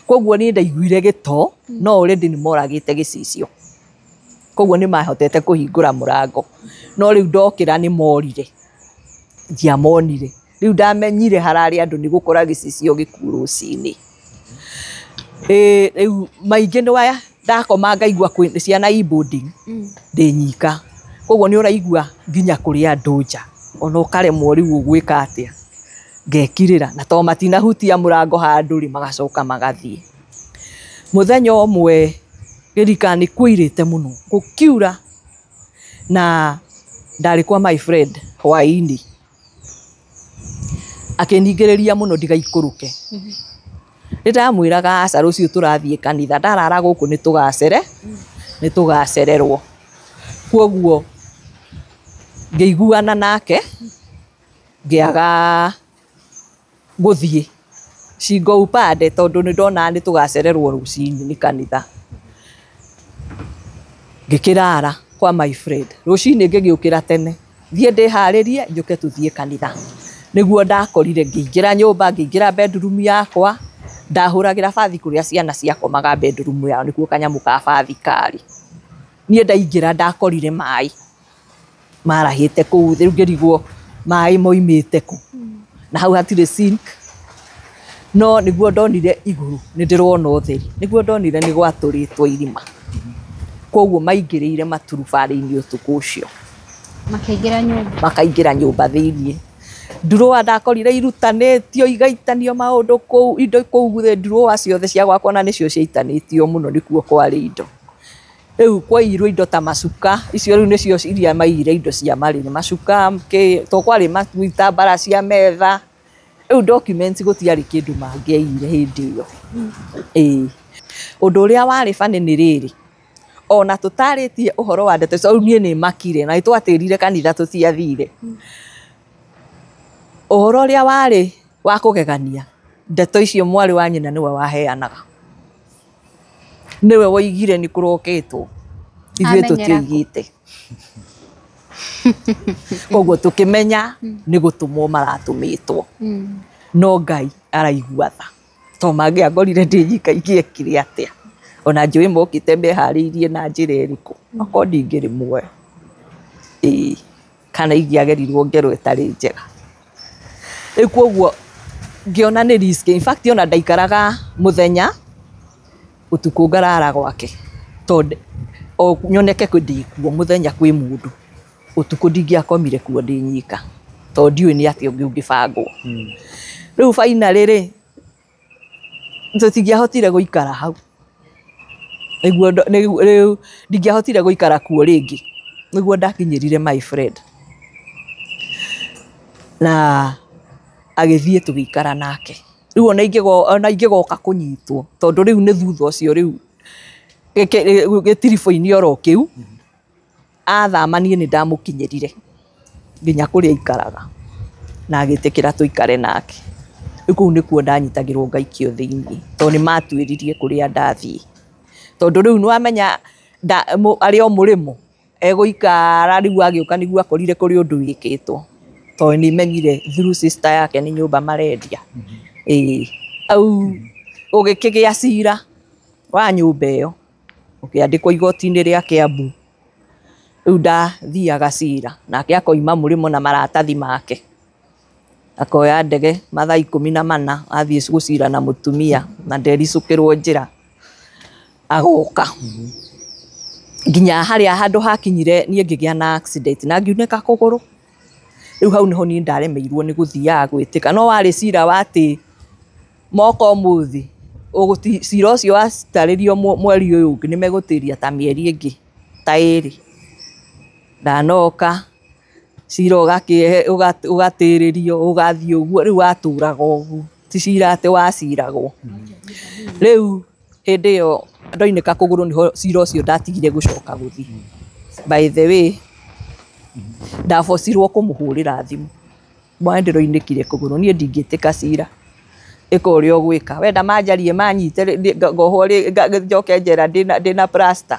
koguo ni ndaiguire gito no already ni moragite gicicio koguo ni mahotete kuhingura murango no riu ndokira ni morire ndiamonire riu ndamenyire harari andu ni gukora gicicio gikuru cini riu maingi ni waya ndakoma ngaigua ciana boarding ndinyika koguo ni uraigua nginya kuria nduja ona ukaremwo riu ugwika atia ngekirira na to matina hutia murango handu ri magacoka magathie. Muthenya omwe girikani kuirite muno gukiura na ndari kwa my friend hwaini akeningiriria muno ndigaikuruke ndamwiraga aca rucio turathie kanitha ndarara guku ni tugacererwo koguo ngeiguana nake ngiaga guthie cingo upande tondu ni ndona ni tugacererwo rucini ni kanitha ngikirara kwa my friend rucini ngigiukira tene thie ndiharirie njuke tuthie kanitha niguo ndakorire ngiingira nyumba ngiingira bedroom yakwa ndahuragira bathi kuria ciana ciakomaga bedroom yao nikuo kanyamu ka bathi kari nie ndaingira ndakorire mai marahite kuu riu ngirigwo mai moimite ku na hau hatire sink no niguo ndonire iguru ni ndirona utheri niguo ndonire ni gwaturitwo irima koguo maingirire maturubari-ini utuku ucio makaingira nyumba thiini nduruwa ndakorire irutanitio igaitanio maundu kou indo kou guthe nduruwa ciothe cia gwakwa na nicio ciaitanitio muno nikuo kwari indo riu kwa irwo indo ta macuka icio riu nicio iria maire indo cia mariri macuka to kwari itambara cia metha riu documents gutiari kindu mangiaire hindi iyo undu uria wari bani ni riri ona tutaritie uhoro wa ndeto so nie ni makire na itwatirire kanitha tutiathire uhoro uria wari wa kugegania ndeto icio mwari wa nyina niwe waheanaga niwe woigire ni kuroketwo ithuĩ tutiigite koguo tukimenya ni gutumwo maratumitwo no Ngai araigua tha to mangiangorire ndinyika ingĩekire atia ona njui mokite mehariirie na njira iriku ako ndingiri mwe kana ingiagerirwo ngero itari njega koguo ngiona ni risk in fact ona ndaikaraga muthenya utuku ngarara gwake tonde o nyoneke kundikuo muthenya kwi mundu utuku ndingiakomire kuo ndinyika to ndiui ni ati ungibangwo riu finally ri tutingiahotire guikara hau niguo ndingiahotire guikara kuo ringi niguo ndakinyirire my friend na agithie tugikara nake riu ona ingigoka kunyitwo tondu riu ni thutha ucio riu gitiribo-ini oro kiu athamanie ni ndamukinyirire nginya kuria ikaraga na agitikira tuikare nake riu nikuo ndanyitagirwo ngaikio thiini to ni matwiririe kuria ndathie tondu riu nwamenya ari o murimo eguikara riu agiuka niguo akorire kuri undu wikitwo to ni menyire through sister yake ni nyumba marendia au ugikigia cira wa nyumba iyo ukiandikwo igoti-ini ria Kiambu riu ndathiaga cira nake akoima murimo na maratathi make akoya ndege mathaa 14 athie gucira na mutumia na ndericukirwo njira agoka nginya haria handu hakinyire nie ngigia na accident na ngiuneka kuguru riu hau niho ni ndaremeirwo ni guthia gwitika no wari cira wati moko muthi cira ucio wacitaririo mweri uyu ungi nimegutiria ta mieri ingi ta iri ndanoka cira ugatiririo ugathie uguo riu waturaga uguo ti cira ati waciragwo riu hindi iyo ndoineka kuguru niho cira ucio ndatigire gucoka guthie by the way ndabocirwo kumuhurira thimu mwana ndiroinikire kuguru nie ndingitika cira ikuria ogwika wenda manjarie manyite ngohwo njoke njera ndina plaster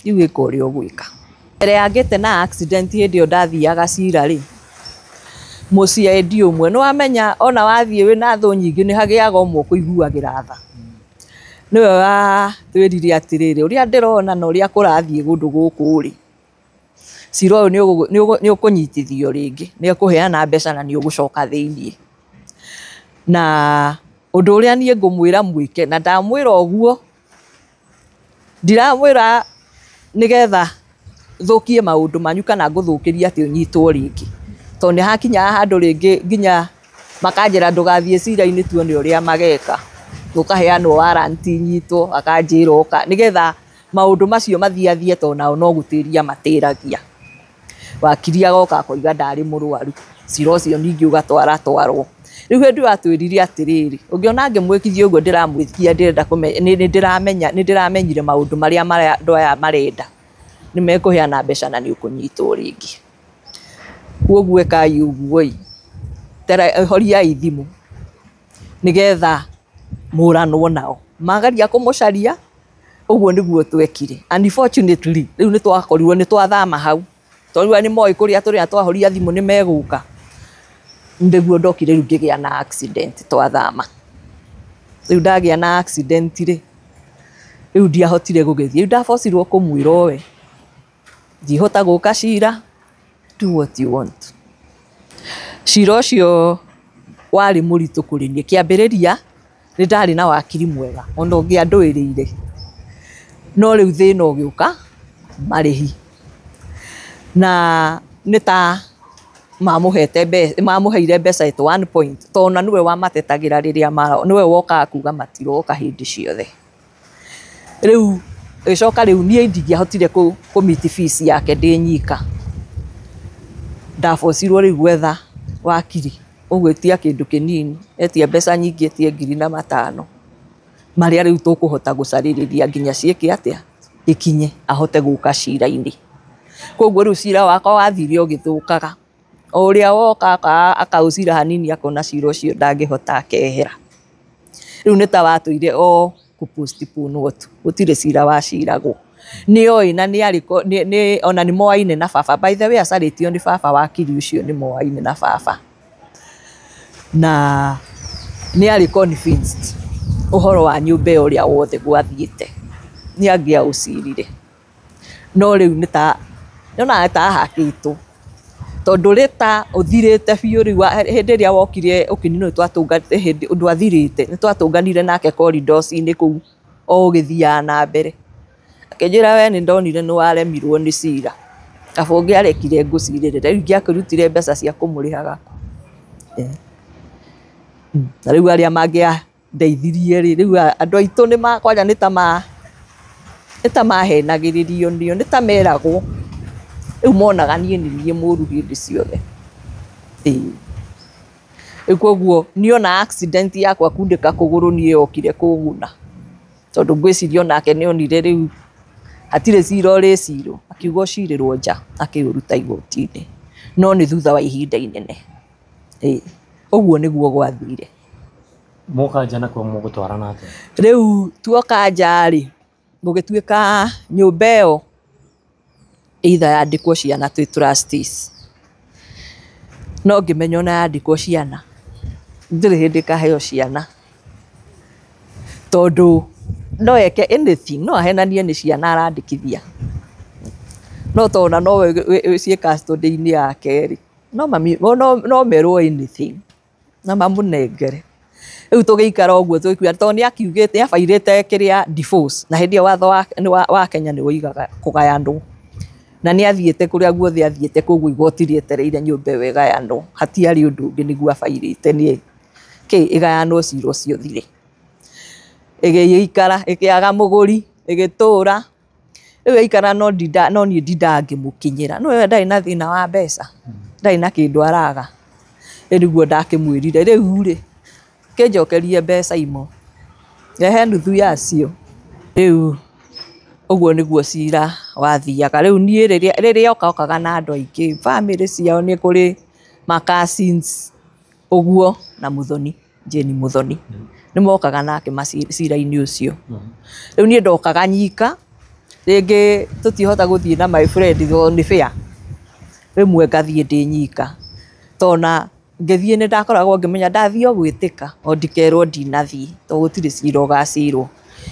riu ikuria ogwika ere angite na accident hindi yo ndathiaga cira ri muciendi umwe no amenya ona wathie wina thu nyingi ni hagiaga umwe kuiguagira tha niwe wa twirire atiriri uria ndirona na uria kurathie gundu guku ri cira uyu ni ukunyitithio ringi ni ukuheana mbeca na ni ugucoka thiini na undu uria nie ngumwira mwike na ndamwira oguo ndiramwira nigetha thukie maundu manyu kana nguthukiria ati unyitwo ringi to ni hakinya handu ringi nginya makanjira ndugathie cira-ini tuone uria mageka ukaheanwo warrant nyitwo akanjira oka nigetha maundu macio mathiathie to nao no gutiria matiragia wakiri agoka akoiga ndari murwaru cira ucio ningi ugatwaratwarwo riu hindi watwirire atiriri ungiona ngimwikithia uguo ndiramwithikia ndirenda kumenya ndiramenyire maundu maria andu aya marenda nimekuheana mbeca na ni ukunyitwo ringi koguo ekai uguo horia ithimu nigetha muranwo nao magaria kumucaria uguo niguo twekire unfortunately riu ni twakorirwo ni twathama hau tondu ni moi kuria turia twahoria thimu ni meguka ndiguo ndokire riu ngigia na accident twathama riu ndagia na accident ri riu ndiahotire gugithia riu ndabocirwo kumwira we ndihota guka cira do what you want cira ucio warĩ mũritũ kũrĩ niĩ. Kĩambĩrĩria nĩ ndarĩ na wakiri mwega ona ũngĩandũĩrĩire, no rĩu thĩna ũgĩũka marĩhi, na nĩ ta mamũheire mbeca at one point, tondũ nĩwe wamatetagĩra rĩrĩa nĩwe wokaga kuga matiroka hĩndĩ ciothe. Rĩu ĩcoka rĩu niĩ ndingĩahotire kũ-meet fees yake ndĩ nyika, ndabocirwo rĩu gwetha wakiri, ũgwĩtia kĩndũ kĩnini, etia mbeca nyingĩ, etie 5,000 marĩa rĩu tũkũhota gũcarĩrĩria nginya ciĩke atĩa, ikinye ahote gũka cira-inĩ. Koguo rĩu cira wakwa wathire ũgĩthũkaga, o ũrĩa woka akaũcira hanini akona cira ũcio ndangĩhota akehera. Rĩu nĩ ta watũire o gũ-postpone tu, gũtirĩ cira waciragwo. Nĩoĩ na ona nĩ moaine na baba, by the way acarĩtio nĩ baba, wakiri ũcio nĩ moaine na baba, na nĩ arĩ convinced ũhoro wa nyũmba ũrĩa wothe gwathiĩte nĩ angĩaũcirire. No rĩu nĩ ta nyonaga ta ahakĩtwo, tondũ rĩta ũthirĩte biũ. Rĩu hĩndĩ ĩrĩa wokire ũkĩninwo twatũnganire, ndwathirĩte, nĩ twatũnganire nake corridors-inĩ kũu o ũgĩthiaga na mbere, akĩnjĩra we nĩ ndonire nĩ waremirwo nĩ cira, kaba ũngĩarekire ngũcirĩre, rĩu ingĩakũrutire mbeca cia kũmũrĩhaga. Na rĩu arĩa mangĩandeithirie rĩu andũ aitũ kwanja nĩ ta mahenagĩrĩrio nĩo, nĩ ta meragwo, rĩu monaga niĩ nĩ niĩ mũru hĩndĩ ciothe. Rĩu koguo niona accident yakwa kundĩka kũgũrũ niĩ yokire kũguna, tondũ ngwĩciria onake nĩonire rĩu hatirĩ cira ũrĩcirwo, akiuga ũcirĩrwo nja akĩũruta igoti-inĩ, no nĩ thutha wa ihinda inene. Ũguo nĩguo gwathire. Moka nja nakuo mũgũtwarana atĩa? Rĩu tuoka nja-rĩ, gũgĩtuĩka nyũmba ĩyo either yandĩkwo ciana twĩ trustees, no ngĩmenya ona yandĩkwo ciana ndĩrĩ hĩndĩ kaheo ciana, tondũ no eke anything, no ahenanie nĩ ciana arandĩkithia, no tona no ciĩ custody-inĩ yake-rĩ, no merwo anything na mamũnengere. Rĩu tũgĩikara ũguo tũgĩkuga, tondũ nĩ akiugĩte nĩabairĩte kĩrĩa divorce, na hĩndĩ ĩyo watho wa Kenya nĩ woigaga kũgayanwo, na nĩ athiĩte kũrĩa guothe athiĩte, koguo igoti rĩetereire nyũmba ĩyo ĩgayanwo, hatiarĩ ũndũ ũngĩ nĩguo abairĩte nĩ ĩgayanwo cira ũcio ũthire. Ĩgĩikara ĩkĩaga mũgũri, ĩgĩtũra, rĩu yaikara no niĩ ndindaga ngĩmũkinyĩra, no we ndarĩ na thĩna wa mbeca, ndarĩ na kĩndũ araga. Rĩu ndakĩmwĩrire rĩu-rĩ kĩnjokerie mbeca imo, rehe nuthu yacio. Rĩu ũguo nĩguo cira wathiaga. Rĩu niĩ rĩrĩa okaga na andũ aingĩ, family ciao nĩ kũrĩ ma cousins ũguo na Muthoni, Jane Muthoni, nĩ mokaga nake cira-inĩ ũcio. Rĩu niĩ ndokaga nyika, rĩngĩ tũtihota gũthiĩ na my friend tondũ nĩ fair, rĩmwe ngathiĩ ndĩ nyika, tona ngĩthiĩ nĩ ndakoragwo ngĩmenya ndathiĩ o gwĩtĩka, o ndikerwo ndinathiĩ, tondũ gũtirĩ cira ũgacirwo.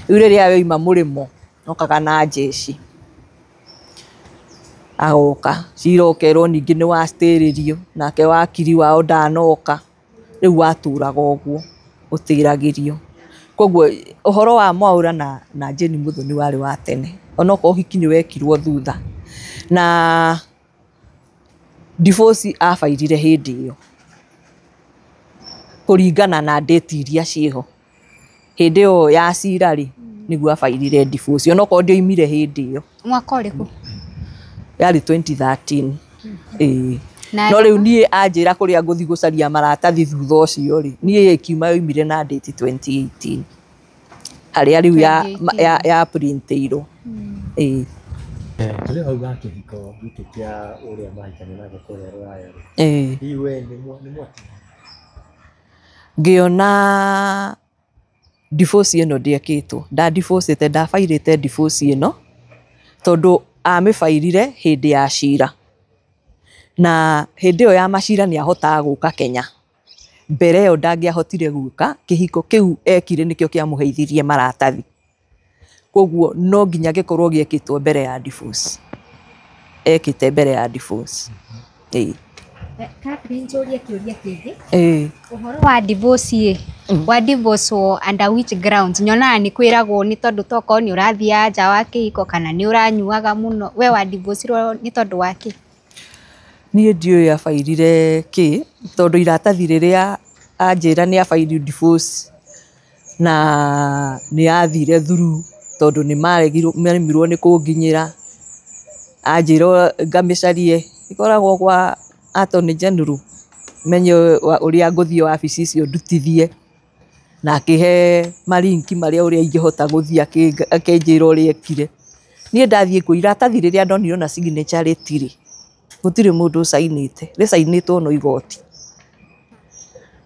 Rĩu rĩrĩa yoima mũrĩmo okaga na njeci, agoka cira ũkerwo ningĩ nĩ wastĩrĩrio, nake wakiri wao ndanoka, rĩu watũraga ũguo ũtĩragĩrio. Koguo ũhoro wa Mwaũra na Jane Muthoni warĩ wa tene, onokorwo ũhiki nĩ wekirwo thutha, na divorce abairire hĩndĩ ĩyo kũringana na date iria ciĩho. Hĩndĩ ĩyo ya cira-rĩ nĩguo abairire divorce, onokorwo ndioimire hĩndĩ ĩyo. Mwaka ũrĩkũ? Yarĩ 2013. No rĩu niĩ anjĩra kũrĩa ngũthiĩ gũcaria maratathi thutha ũcio-rĩ, niĩ ikiuma yoimire na date 2018, harĩa rĩu ya printĩirwo. Tũrĩ hau ga kĩhiko gĩkĩ kĩa ũrĩa mahikania nake kũrĩa Rũraya-rĩ, iwe nĩ mwati ngĩona divorce ĩno ndĩekĩtwo, ndadivorcĩte, ndabairĩte divorce ĩno tondũ amĩbairire hĩndĩ ya cira, na hĩndĩ ĩyo ya macira nĩ ahotaga gũka Kenya. Mbere ĩyo ndangĩahotire gũka, kĩhiko kĩu ekire nĩkĩo kĩamũheithirie maratathi, koguo no nginya gĩkorwo gĩekĩtwo mbere ya divorce, ekĩte mbere ya divorce. Catherine Njũria kĩũria kĩngĩ. Ũhoro wa divorce wa divorce under which grounds? Nyonaga nĩ kwĩragwo nĩ tondũ tokorwo nĩ ũrathiaga nja wa kĩhiko kana nĩ ũranyuaga mũno. We wa divorce nĩ tondũ wa kĩ? Niĩ ndiũĩ abairire kĩ, tondũ iratathi rĩrĩa anjĩra nĩ abairi divorce na nĩ athire through tondũ nĩ maremirwo nĩ kũnginyĩra. Anjĩra ngamĩcarie ikoragwo kwa Attorney General menye ũrĩa ngũthiĩ wabici icio ndutithie na akĩhe marinki marĩa ũrĩa ingĩhota gũthiĩ akĩnjĩra ũrĩa ekire. Niĩ ndathiĩ kuo iratathi rĩrĩa ndonire na signature rĩtirĩ, gũtirĩ mũndũ ũcainĩte, rĩcainĩtwo no igoti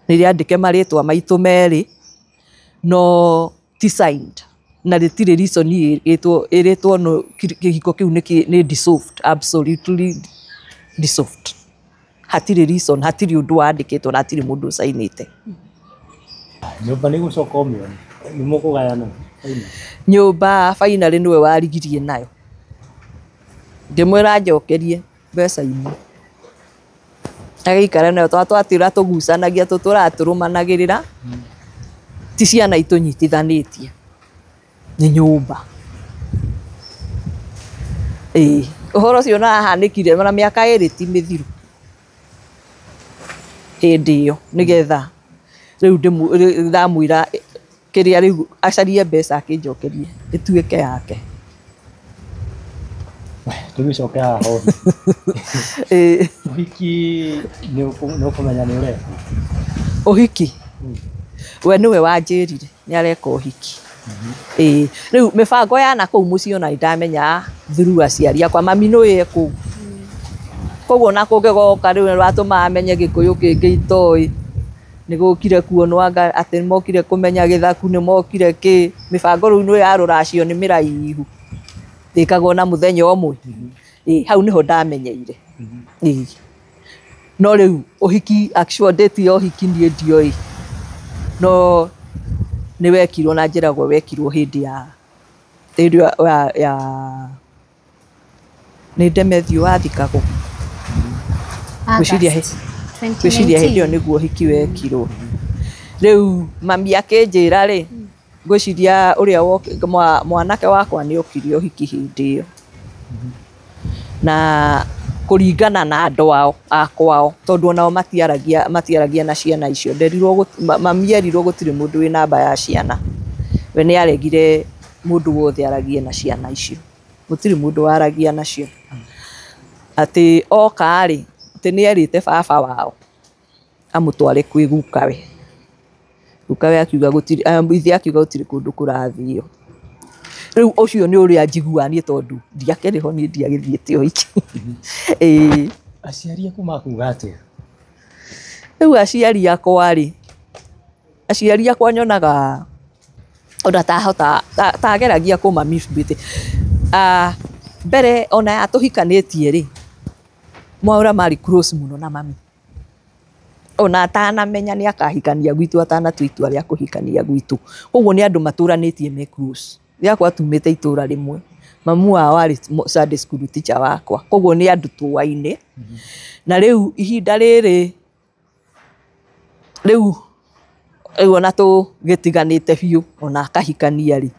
nĩrĩandĩke marĩtwa maitũ merĩ no ti signed na rĩtirĩ reason ĩrĩtwo no kĩhiko kĩu nĩ dissolved, absolutely dissolved. Hatirĩ reason, hatirĩ ũndũ wandĩkĩtwo na hatirĩ mũndũ ũcainĩte. Nyũmba nĩ gũcoka ũmĩone, nĩ mũkũgayana? Nyũmba finally nĩwe warigirie nayo, ngĩmwĩra njokerie mbeca imwe, agĩikara nayo twatwatĩra tũgucanagia tũratũrũmanagĩrĩra, ti ciana itũnyitithanĩtie, nĩ nyũmba. Ũhoro ũcio no ahanĩkire na mĩaka ĩrĩ ti mĩthiru hĩndĩ ĩyo, nĩgetha rĩu ndamwĩra kĩrĩa rĩu acarie mbeca akĩnjokerie ĩtuĩke yake. Tũgĩcoke haha ũhiki nĩ ũkũmenya nĩ ũreka? Ũhiki we nĩwe wanjĩrire nĩ areka ũhiki. Rĩu mĩbango ya nakũu mũciĩ ona ndamenya through aciari akwa, mami nĩwe ekũu, koguo na kũngĩgoka rĩu nĩwatũma amenye gĩkũyũ kĩngĩ itoĩ, nĩ gũkire kuonwo anga atĩ nĩ mokire kũmenya gĩthaku, nĩ mokire kĩ, mĩbango rĩu nĩ ya rũracio nĩ mĩraihu, ĩkagwo na mũthenya ũmwe. Hau nĩho ndamenyeire. No rĩu ũhiki, actual date ya ũhiki niĩ ndioĩ, no nĩ wekirwo na njĩragwo wekirwo hĩndĩ ya nĩ Ndemethio wathikagwo, gwĩciria hĩndĩ ĩyo nĩguo ũhiki wekirwo. Rĩu mami akĩnjĩra rĩ, gwĩciria ũrĩa mwanake wakwa nĩ okire ũhiki hĩndĩ ĩyo, na kũringana na andũ akwao, tondũ onao matiaragia na ciana icio. Mami erirwo gũtirĩ mũndũ wĩ namba ya ciana, we nĩ aregire mũndũ wothe aragie na ciana icio, gũtirĩ mũndũ waragia nacio. Atĩ oka rĩ, atĩ nĩ erĩte baba wao amũtware kwĩ gukawe, gukawe akiuga gũtirĩ, ithe akiuga gũtirĩ kũndũ kũrathio. Rĩu ũcio nĩ ũrĩa njiguanie tondũ ndiakĩrĩho niĩ ndiagĩthiĩte ũhiki. Aciari aku makuga atĩa? Rĩu aciari akwa rĩ, aciari akwa nyonaga ona tageragia kũmamisbĩte. Mbere ona atũhikanĩtie rĩ, Mwaũra marĩ close mũno na mami, ona atanamenya nĩ akahikania gwitũ, atanatũa itua rĩa kũhikania gwitũ. Koguo nĩ andũ matũranĩtie me close. Yakwa tumĩte itũra rĩmwe, mamu wao arĩ Sunday school teacher wakwa, koguo nĩ andũ tũaine. Na rĩu ihinda rĩrĩ rĩu ona tũgĩtiganĩte biũ, ona akahikania rĩ,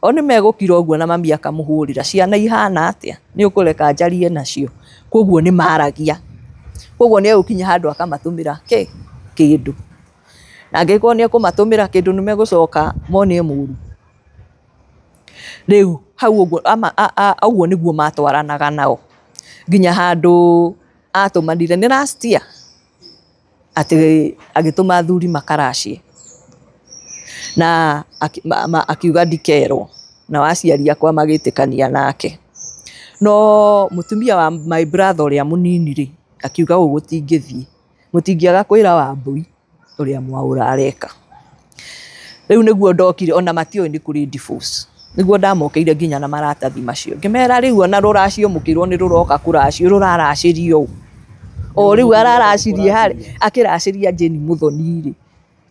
o nĩ megũkira ũguo na mami akamũhũrĩra, ciana ihana atĩa, nĩ ũkũreka njarie nacio. Koguo nĩ maragia, koguo nĩ egũkinya handũ akamatũmĩra kĩndũ, na angĩkorwo nĩ ekũmatũmĩra kĩndũ nĩ megũcoka mone mũru. Rĩu hau ũguo nĩguo matwaranaga nao, nginya handũ atũmanire nĩ last year atĩ agĩtũma athuri makaracie, na akiuga ndikerwo, na aciari akwa magĩtĩkania nake. No mũtumia wa my brother ũrĩa mũnini rĩ, akiuga ũũ gũtingĩthiĩ, mũtingĩaga kwĩra Wambui ũrĩa Mwaũra areka. Rĩu nĩguo ndokire, ona matiũĩ nĩ kũrĩ divorce, nĩguo ndamokeire nginya na maratathi macio, ngĩmera rĩu ona rũracio mũkĩrwo nĩ rũroka kũracio, rũraracĩrio o rĩu araracirie harĩ akĩracĩria Jane Muthoni rĩ,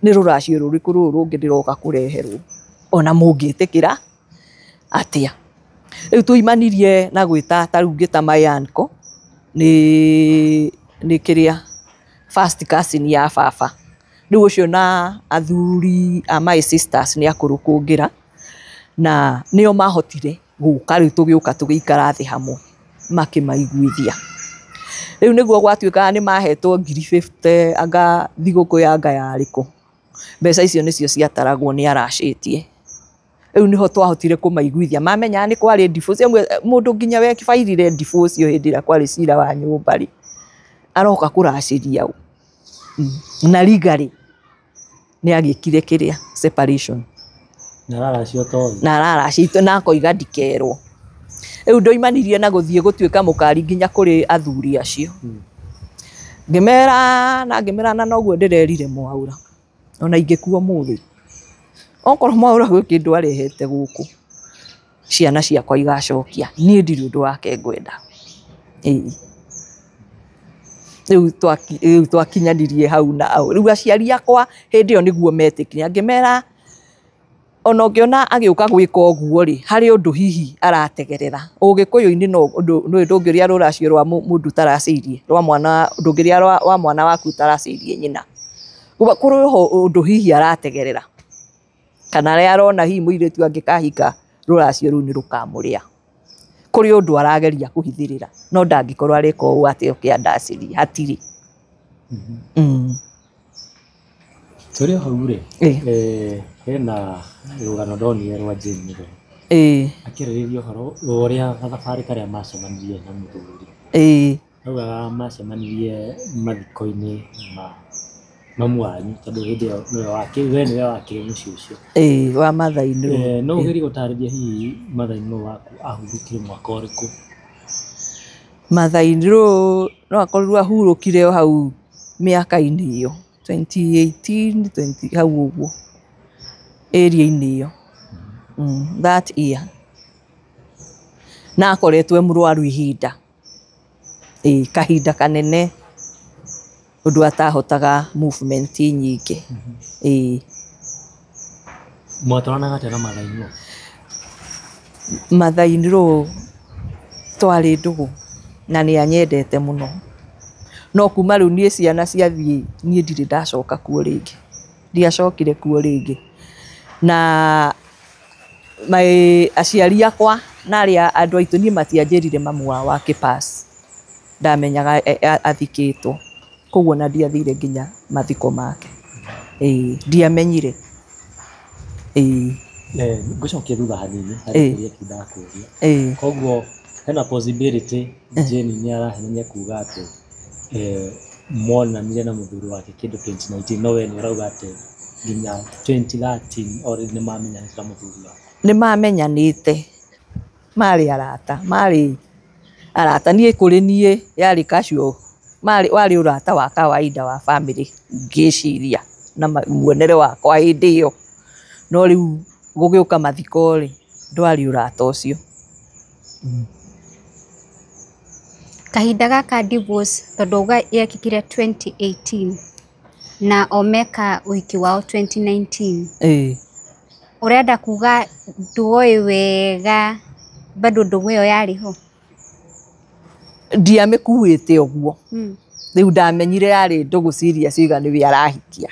nĩ rũracio rũrĩkũ rũrũ rũngĩ ndĩroka kũreherwo, ona mũngĩtĩkĩra atĩa. Rĩu tuimanirie na gwĩta tarĩu ngĩta my uncle nĩ kĩrĩa first cousin ya baba riu ucio na athuri a my sisters ni akurukũngira na nio mahotire guka riu tugiuka tugikara thi hamwe makimaiguithia riu niguo gwatuika ni mahetwo 50 anga thiguku ya nga yariko mbeca icio nicio ciataragwo ni aracitie riu niho twahotire kumaiguithia mamenya ni kwari divorce mundu nginya we kibairire divorce yo hindira kwari cira wa nyumba ri aroka kuraciria u na legally ni agikire kiria separation na raracio na koiga ndikerwo riu ndoimanirie na guthie gutuika mukari nginya kuri athuri acio ngimera na noguo ndirerire Mwaura ona ingekuo muthi okorwo Mwaura gwi kindu arehete guku ciana ciakwa igacokia nie ndiri undu wake ngwenda riu twakinyanirie hau na au riu aciari akwa hindi yo niguo metikiria ngimera ona ungiona agiuka gwika oguo ri hari undu hihi arategerera ugikuyu-ini no undu ndungiria ruracio rwa mundu taraciirie rwa mwana ndungiria wa mwana waku taraciirie nyina kuruho undu hihi arategerera kana ria arona hihi muiretu angikahika ruracio ru ni rukamuria kuri undu arageria kuhithirira no ndangikorwo arika uu ati ukiandaciri hatiri turi hau ri hena rugano ndonire rwa Jane akiriririo horo uria gathabari karia macemanirie na muthuri augaga macemanirie mathiko-ini ma mamu wanyu tondu hindi iyo niwe wakire muciĩ ucio wa Mathai-ini no ugerie gutarĩria hihi Mathai-ini waku ahurũkire mwaka ũrĩkũ Mathai-ini no akorirwo ahurũkire o hau mĩaka-inĩ iyo 2018 20 hau uguo area-ini iyo that year na akoretwe mũrwaru ihinda kahinda kanene undu atahotaga movement nyingi mwatwaranaga atĩa na Mathai-ini Mathai-ini twari ndugu na ni anyendete muno no kuma riu nie ciana ciathie nie ndiri ndacoka kuo ringi ndiacokire kuo ringi na aciari akwa na aria andu aitu nie matianjirire mamu wa kipass ndamenyaga athikitwo koguo na ndiathire nginya mathiko make ndiamenyire ngucokia thutha hanini hari kuria kindakuria koguo hena possibility Jane ni arahenania kuga ati monanire na muthuri wake kindu 2019 no we ni urauga ati nginya 2013 ori ni mamenyanite na muthuri wake ni mamenyanite mari arata nie kuri nie yari kacio wari urata wa kawaida wa family ngiciria na muonere wakwa hindi iyo no riu gugiuka mathiko ri ndwari urata ucio kahinda gaka divorce tondu uga yekikire 2018 na omeka wiki wao 2019 urenda kuga nduoi wega bado ndugu iyo yariho ndiamikuite oguo riu ndamenyire yari ndugu serious iga ni we arahikia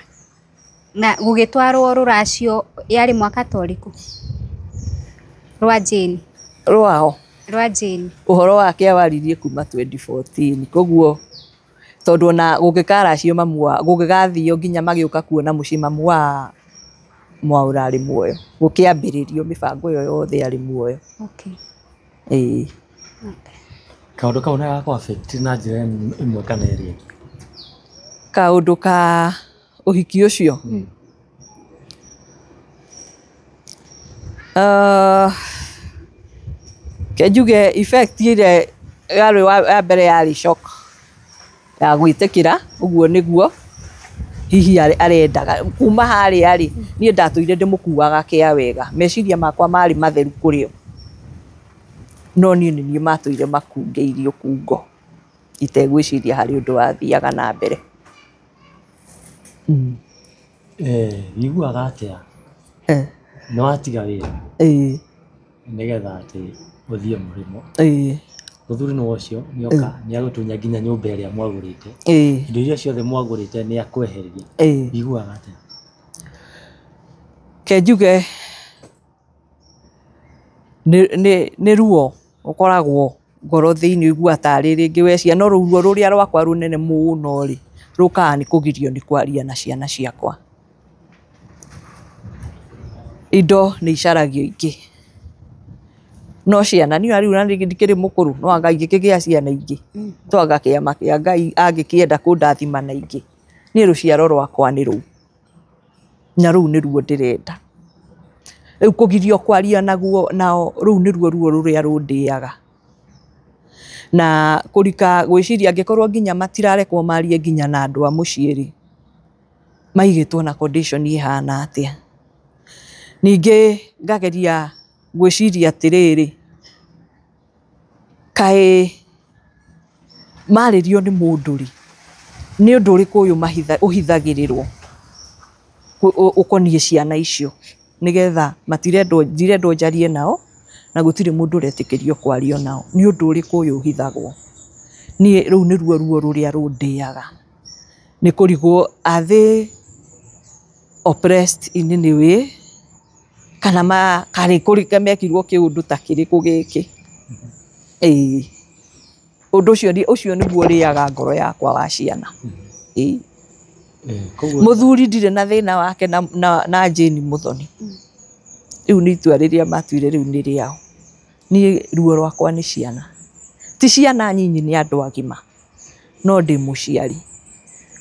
na gugitwarwo ruracio yari mwaka toriku rwa Jane rwa Jane uhoro wake awaririe kuma 2014 koguo tondu na gugikaracio mamu gugigathio nginya magiuka kuona muci mamu wa Mwaura ari muoyo gukiambiririo mibango yo yothe ari muoyo kaundu kau na gako affect na njira imwe kana ĩrĩa kaundu ka uhiki ucio kejuge effect ile yari wa mbere yari shock ya gwitikira uguo niguo hihi arendaga kuma hari ari nie ndatuire ndimukuaga kia wega meciria makwa mari matheru kurio no nie ni matuire makungeirio kungo itegwiciria hari undu wathiaga na mbere iguaga atia no atiga wira nigetha ati uthie murimo muthuri no ucio nioka ni agutunya nginya nyumba iria mwagurite indo iria ciothe mwagurite ni akwehereria iguaga atia kenjuge ni ruo ukoragwo ngoro thiini igua tari ringi we ciana ruo ruria rwakwa runene muno ri rukaga ni kugirio ni kwaria na ciana ciakwa indo ni icaragio ingi no ciana ni ari una ndikiri mukuru no anga ingikigia ciana ingi to anga kiama kia Ngai angikienda kundathima na ingi ni ruciaro rwakwa ni ru na ru ni ruo ndirenda riu kugirio kwaria naguo nao ru ni ruo ruria rundiaga na kurika gwiciria angikorwo nginya matirarekwo marie nginya na andu a muciiri maigitwo na condition ihana atia ningi ngageria gwiciria atiriri kae maririo ni munduri ni undu uriku uyu uhithagirirwo ukonie ciana icio nigetha matirendwo njarie nao na gutire mundu uretikirio kwario nao ni undu uriku uyu uhithagwo ni riu ni ruo ruria rundiaga ni kurigwo athi oppressed in any way kana kari kurika mekirwo kiundu ta kiriku giki undu ucio niguo riaga ngoro yakwa wa ciana muthuri ndire na thina wake na Jane Muthoni riu ni itua riria matuire riu ni riao ni ruo rwakwa ni ciana ti ciana nyinyi ni andu agima no ndi muciari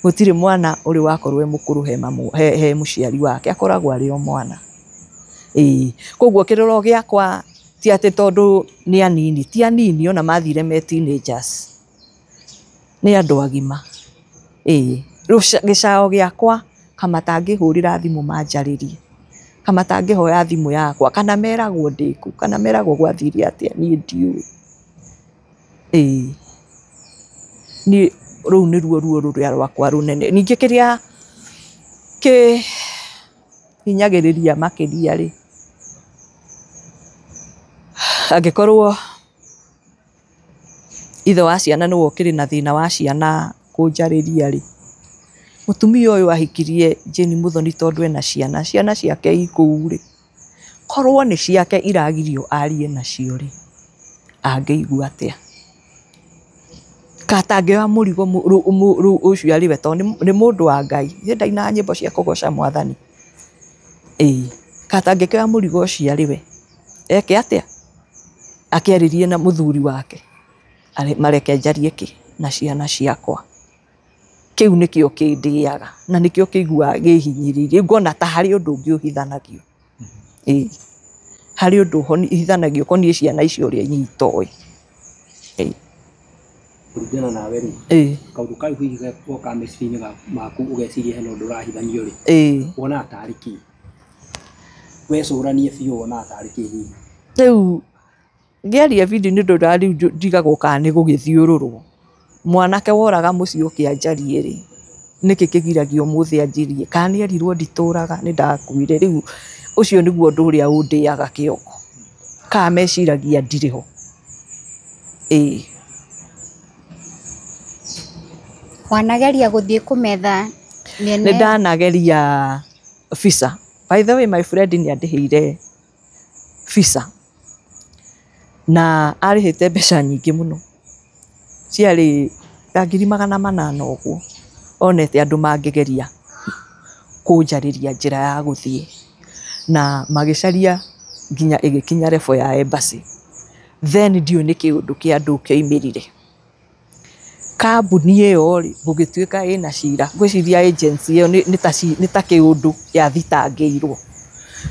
gutire mwana uri wakorwe mukuru he muciari wake akoragwo ari o mwana koguo kiroro giakwa ti ati tondu ni anini ti anini ona mathire me teenagers ni andu agima gicao giakwa kama tangihurira thimu manjaririe kama tangihoya thimu yakwa kana meragwo ndiku kana meragwo gwathiria atia ni ndiu ni ru ni ruo ruria rwakwa runene ningi kiria hinyagiriria makiria ri angikorwo ithe wa ciana no ukiri na thina wa ciana kunjariria ri mutumia uyu ahikirie Jane Muthoni tondu ena ciana ciake ikuu ri korwo ni ciake iragirio arie nacio ri angeigua atia katangea murigo ucio ari we tondu ni mundu wa Ngai ndaina nyimbo cia kugoca Mwathani katangekea murigo ucio ari we eke atia akiaririe na muthuri wake mareke njarie ki na ciana ciakwa kiu nikio kindiaga na nikio kigua gihinyiririe ngona ta hari undu ungi uhithanagio hari undu uhithanagio konie ciana icio ria nyitoi kurigana na weri kaundu kai higa oka mecirini maku ugeciria hena undu urahithanio ri wona tariki wecuranie biu wona tariki hihi riu ngeria video ni ndoda riu ndigagwo kana ni gugithiururwo mwanake woraga muci ukianjarie ri niki kigiragio muthi anjirie kana ni arirwo ndituraga ni ndakuire riu ucio niguo ndu uria undiaga kioko ka meciragia ndiriho wanageria guthie kumetha ni ndanageria visa by the way my friend ni andiheire visa na arihite mbeca nyingi muno ciari ngiri 800 uguo onete andu mangigeria kunjariria njira ya guthie na magicaria nginya igikinya level ya embassy then ndio ni kiundu kia andu kioimirire kambuni iyo ri bugituika ina cira gwiciria agency iyo ni ta kiundu ya thitangiirwo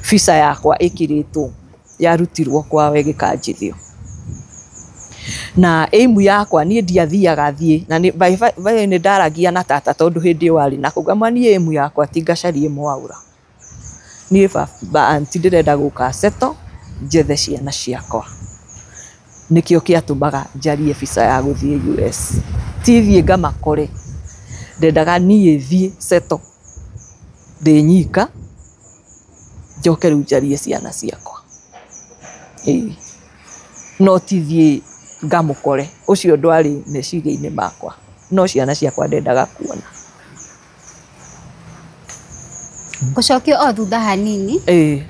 visa yakwa ikiritwo yarutirwo kwa wege kanjithio na aimu yakwa ni ndiathiaga thie na by ni ndaragia na tata tondu hindi wari na kugama ni aimu yakwa tingacarie mwaura ni ba anti ndirenda guka seto njethe ciana ciakwa nikio kiatumaga njarie visa ya guthie US TV ngamakore ndendaga nie thie seto ndinyika njoke riu njarie ciana ciakwa no TV ngamukore ucio ndwari meciria-inĩ makwa no ciana ciakwa ndendaga kuona. Gucokio o thutha hanini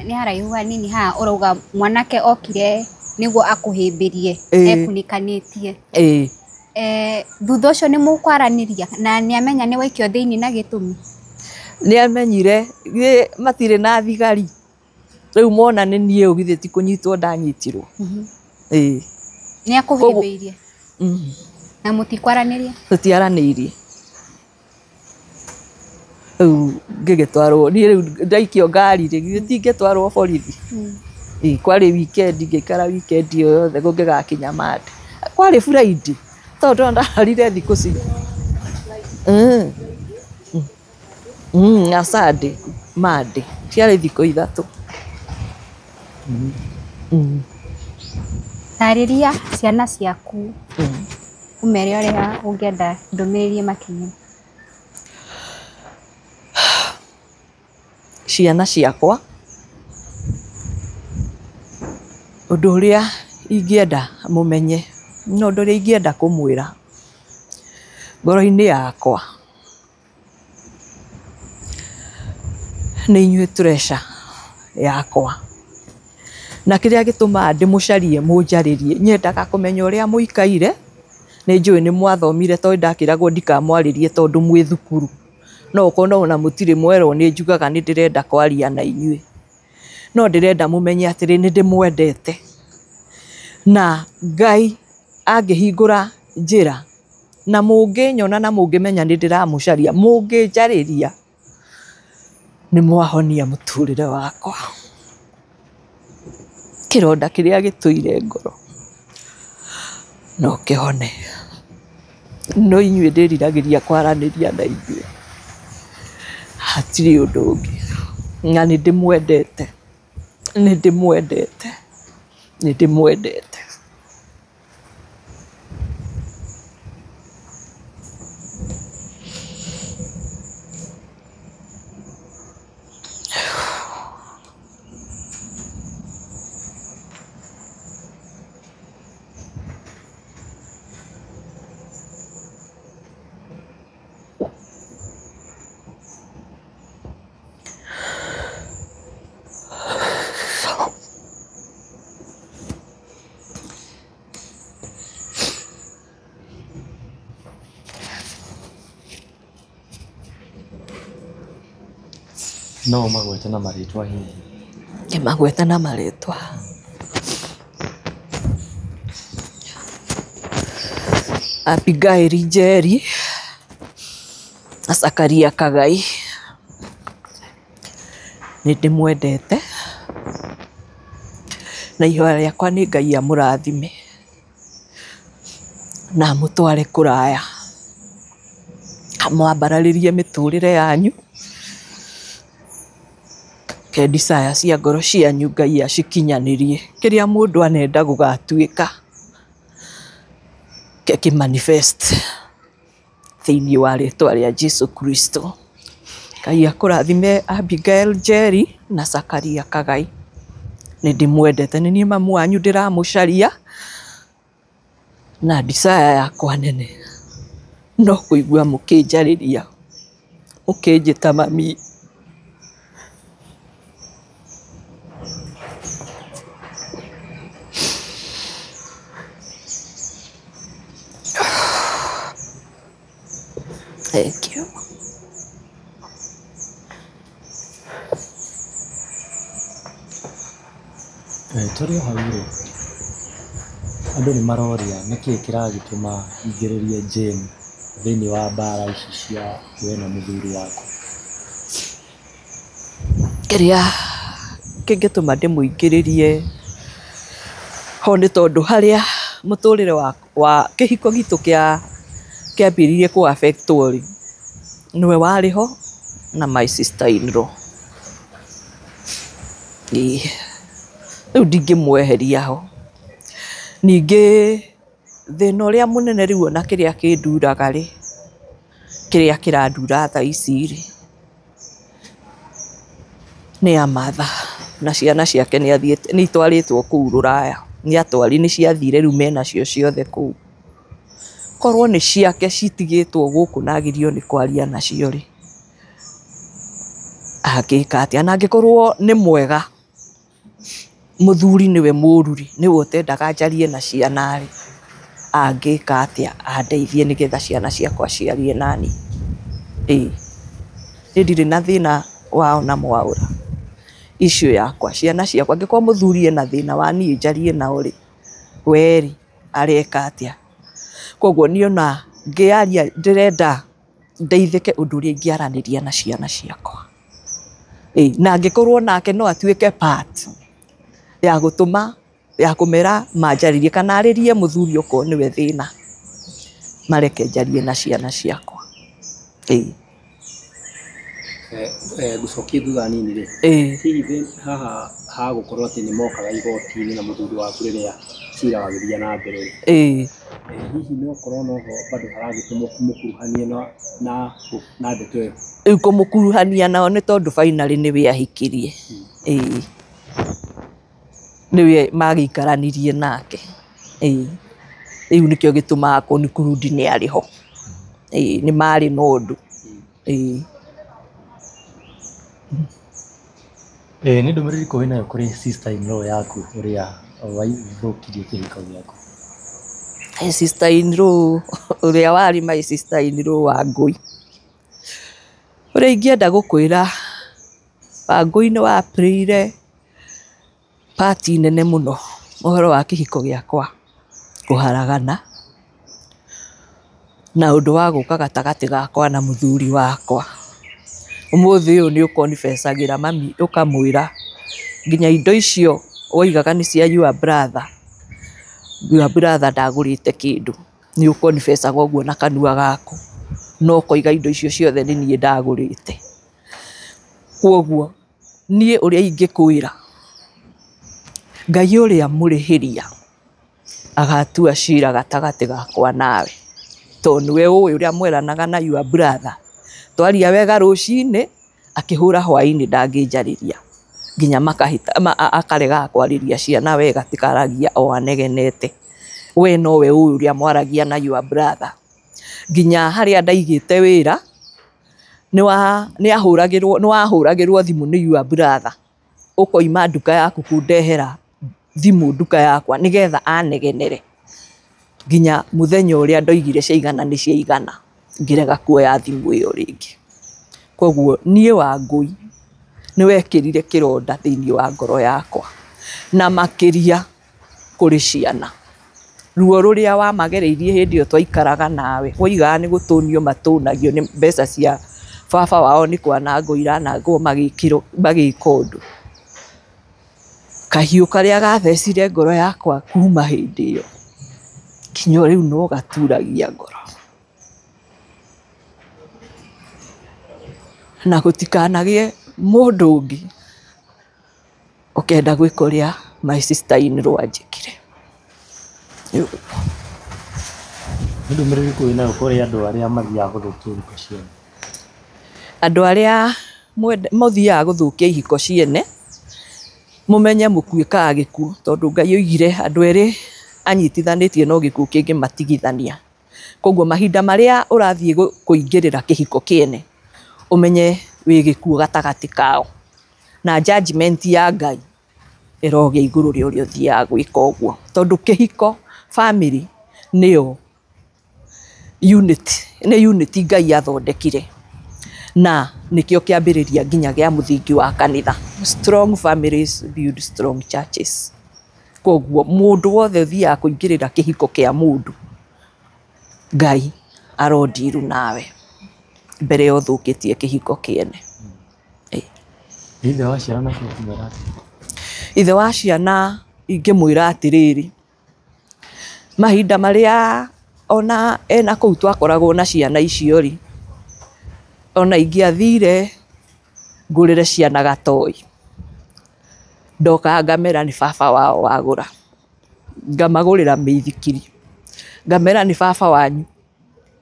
ni haraihu hanini ha urauga mwanake okire niguo akuhimbirie ekunikanĩtie thutha ũcio nĩ mũkwaraniria na nĩ amenya nĩ waikio thĩinĩ na gĩtũmi? Nĩ amenyire matirĩ na thigari rĩu mona nĩ niĩ ũgithĩ ti kũnyitwo ndanyitirwo. Nĩ akuhĩmbĩirie na mũtikwaranĩria? Tũtiaranĩirie. Rĩu ngĩgĩtwarwo niĩ rĩu ndaikio ngari githĩ tingĩtwarwo borithi. Kwarĩ weekend ngĩikara weekend ĩyo yothe gũngĩgakinya Monday. Kwarĩ Friday tondũ ndararire thikũ ci na Sunday Monday ciarĩ thikũ ithatũ. Tarĩria ciana ciaku umere ũrĩa ũngĩenda ndũmĩrĩrie makinya. Ciana ciakwa ũndũ ũrĩa ingĩenda mũmenye no ũndũ ũrĩa ingĩenda kũmwĩra ngoro-inĩ yakwa nĩ inyuĩ treasure yakwa na kĩrĩa gĩtũmaga ndĩmũcarie mũnjarĩrie nyendaga kũmenya ũrĩa mũikaire. Nĩ njũĩ nĩ mwathomire tondũ ndakĩragwo ndikamwarĩrie tondũ mwĩ thukuru no ũkorwo ona mũtirĩ mwerwo nĩ njugaga nĩ ndĩrenda kwaria na inyuĩ no ndĩrenda mũmenye atĩrĩ nĩ ndĩmwendete na Ngai angĩhingũra njĩra na mũngĩnyona na mũngĩmenya nĩ ndĩramũcaria mũngĩnjarĩria nĩ mwahonia mũtũrĩre wakwa. Kĩronda kĩrĩa gĩtũire ngoro no kĩhone no inyuĩ ndĩriragĩria kwaranĩria na inyuĩ hatirĩ ũndũ ũngĩ na nĩ ndĩmwendete nĩ ndĩmwendete nĩ ndĩmwendete. No magwete na marĩtwa hihi? Magwete na marĩtwa Abigail Njeri na Zakaria Kagai. Nĩ ndĩmwendete na ihoya rĩakwa nĩ Ngai amũrathime na mũtware kũraya amwambararĩrie mĩtũrĩre yanyu ke desire cia ngoro cianyu Ngai acikinyanĩrie kĩrĩa mũndũ anenda gũgatuĩka ke kĩmanifest thĩinĩ wa rĩtwa rĩa Jesu Kristo. Ngai akũrathime Abigail Njeri na Zakaria Kagai. Nĩ ndĩmwendete nĩ niĩ mamu wanyu ndĩramũcaria na desire yakwa nene no kũigua mũkĩnjarĩria mũkĩnjĩta mami. Thank you. Tũrĩ hau rĩ andũ nĩ maroria nĩkĩĩ kĩragĩtũma ingĩrĩrie Jane thĩinĩ wa mbara ici cia we na mũthuri waku? Kĩrĩa kĩngĩtũma ndĩmũingĩrĩrie ho nĩ tondũ harĩa mũtũrĩre wa kĩhiko gitũ kĩambĩrĩirie kũ affect rĩ nĩwe warĩ ho na my sister in law. Rĩu ndingĩmweheria ho. Ningĩ thĩna ũrĩa mũnene rĩu ona kĩrĩa kĩnduraga rĩ kĩrĩa kĩrandura thaa ici rĩ nĩ amatha na ciana ciake nĩ itwarĩtwo kũu Rũraya nĩ atwari nĩ ciathire rĩu menacio ciothe kũu. Korwo nĩ ciake citigĩtwo gũkũ na agirio nĩ kwaria nacio rĩ, agĩka atĩa? Na angĩkorwo nĩ mwega, mũthuri nĩwe mũũru rĩ, nĩwe ũtendaga njarie na ciana rĩ, angĩka atĩa andeithie nĩgetha ciana ciakwa ciarie nani? Nĩ ndirĩ na thĩna wao na Mwaũra. Issue yakwa, ciana ciakwa, angĩkorwo mũthuri ena thĩna wa niĩ njarie nao rĩ, we rĩ areka atĩa? Koguo niĩ ona ngĩaria ndĩrenda ndeithĩke ũndũ ũrĩa ingĩaranĩria na ciana ciakwa. Na angĩkorwo nake no atuĩke part ya gũtũma, ya kũmera manjaririe kana arĩrie mũthuri okorwo nĩwe thĩna, mareke njarie na ciana ciakwa. Gũcokia thutha nini rĩ, hihi haha hagũkorwo atĩ nĩ mokaga igoti-inĩ na mũthuri waku rĩrĩa cira wagĩthiĩ na mbere rĩ, hihi no ũkorwo no ho bado haragĩtũmwo kũmũkuruhania na ndeto ĩyo? Kũmũkuruhania nao nĩ tondũ finally nĩwe ahikirie. Nĩwe magĩikaranirie nake. Rĩu nĩkĩo gĩtũmaga conclude nĩ arĩ ho. Nĩ marĩ na ũndũ. Nĩ ndũmĩrĩri kũ wĩnayo kũrĩ sister in law yaku ũrĩa waithũkirie kĩhiko gĩaku? Sister in law ũrĩa warĩ my sister in law Wangũi, ũrĩa ingĩenda gũkwĩra, Wangũi nĩ wa play part nene mũno ũhoro wa kĩhiko gĩakwa kũharagana na ũndũ wa gũka gatagatĩ gakwa na mũthuri wakwa. Ũmũthĩ ũyũ nĩ ũkonibecagĩra mami ũkamwĩra nginya indo icio woigaga nĩ cia your brother ndagũrĩte kĩndũ, nĩ ũkonibecaga ũguo na kanua gaku, no koiga indo icio ciothe nĩ niĩ ndagũrĩte. Kwoguo niĩ ũrĩa ingĩkwĩra, Ngai ũrĩa mũrĩhĩria agatua cira gatagatĩ gakwa nawe, tondũ nĩwe ũĩ ũrĩa mweranaga na your brother. Twaria wega rũcinĩ, akĩhũra hwainĩ ndangĩnjarĩria, nginya akarega kwarĩria ciana wega, tikaragia o anegenete. We nowe ũĩ ũrĩa mwaragia na your brother. Nginya harĩa ndaigĩte wĩra nĩ wahũragĩrwo thimũ nĩ your brother, ũkoima nduka yaku kũndehera thimũ nduka yakwa nĩgetha anegenere. Nginya mũthenya ũrĩa ndoigire ciaigana nĩ ciaigana, ngĩrega kuoya thimũ ĩyo rĩngĩ. Koguo niĩ Wangũi nĩ wekĩrire kĩronda thĩinĩ wa ngoro yakwa, na makĩria kũrĩ ciana. Ruo rũrĩa wamagereirie hĩndĩ ĩyo twaikaraga nawe, woigaga nĩ gũtũnio matũnagio nĩ mbeca cia baba wao nĩ kwanangwo iranangwo magĩka ũndũ. Kahiũ karĩa gathecire ngoro yakwa kuma hĩndĩ ĩyo, nginya rĩu no gaturagia ngoro. Na gũtikanagĩe mũndũ ũngĩ ũkenda gwĩka ũrĩa my sister in law anjĩkire. Nĩ ndũmĩrĩri kũ wĩnayo kũrĩ andũ arĩa mathiaga gũthũkia ihiko ciene? Andũ arĩa mathiaga gũthũkia ihiko ciene, mũmenye mũkuĩkaga gĩkuũ, tondũ Ngai oigire andũ erĩ anyitithanĩtie no gĩkuũ kĩngĩmatigithania. Koguo mahinda marĩa ũrathiĩ kũingĩrĩra kĩhiko kĩene, ũmenye wĩ gĩkuũ gatagatĩ kao, na judgment ya Ngai ĩrogĩa igũrũ rĩa ũrĩa ũthiaga gwĩka ũguo, tondũ kĩhiko family nĩyo unity Ngai athondekire, na nĩkĩo kĩambĩrĩria nginya gĩa mũthingi wa kanitha. Strong families build strong churches. Koguo mũndũ wothe ũthiaga kũingĩrĩra kĩhiko kĩa mũndũ, Ngai arondiru nawe mbere ya ũthũkĩtie kĩhiko kĩene. Ithe wa ciana na kũmwĩra atĩ? Ithe wa ciana ingĩmwĩra atĩrĩrĩ, mahinda marĩa ona ena kũu twakoragwo na ciana icio rĩ, ona ingĩathire ngũrĩre ciana gatoi, ndoka ngamera nĩ baba wao wagũra, ngamagũrĩra mĩithikiri, ngamera nĩ baba wanyu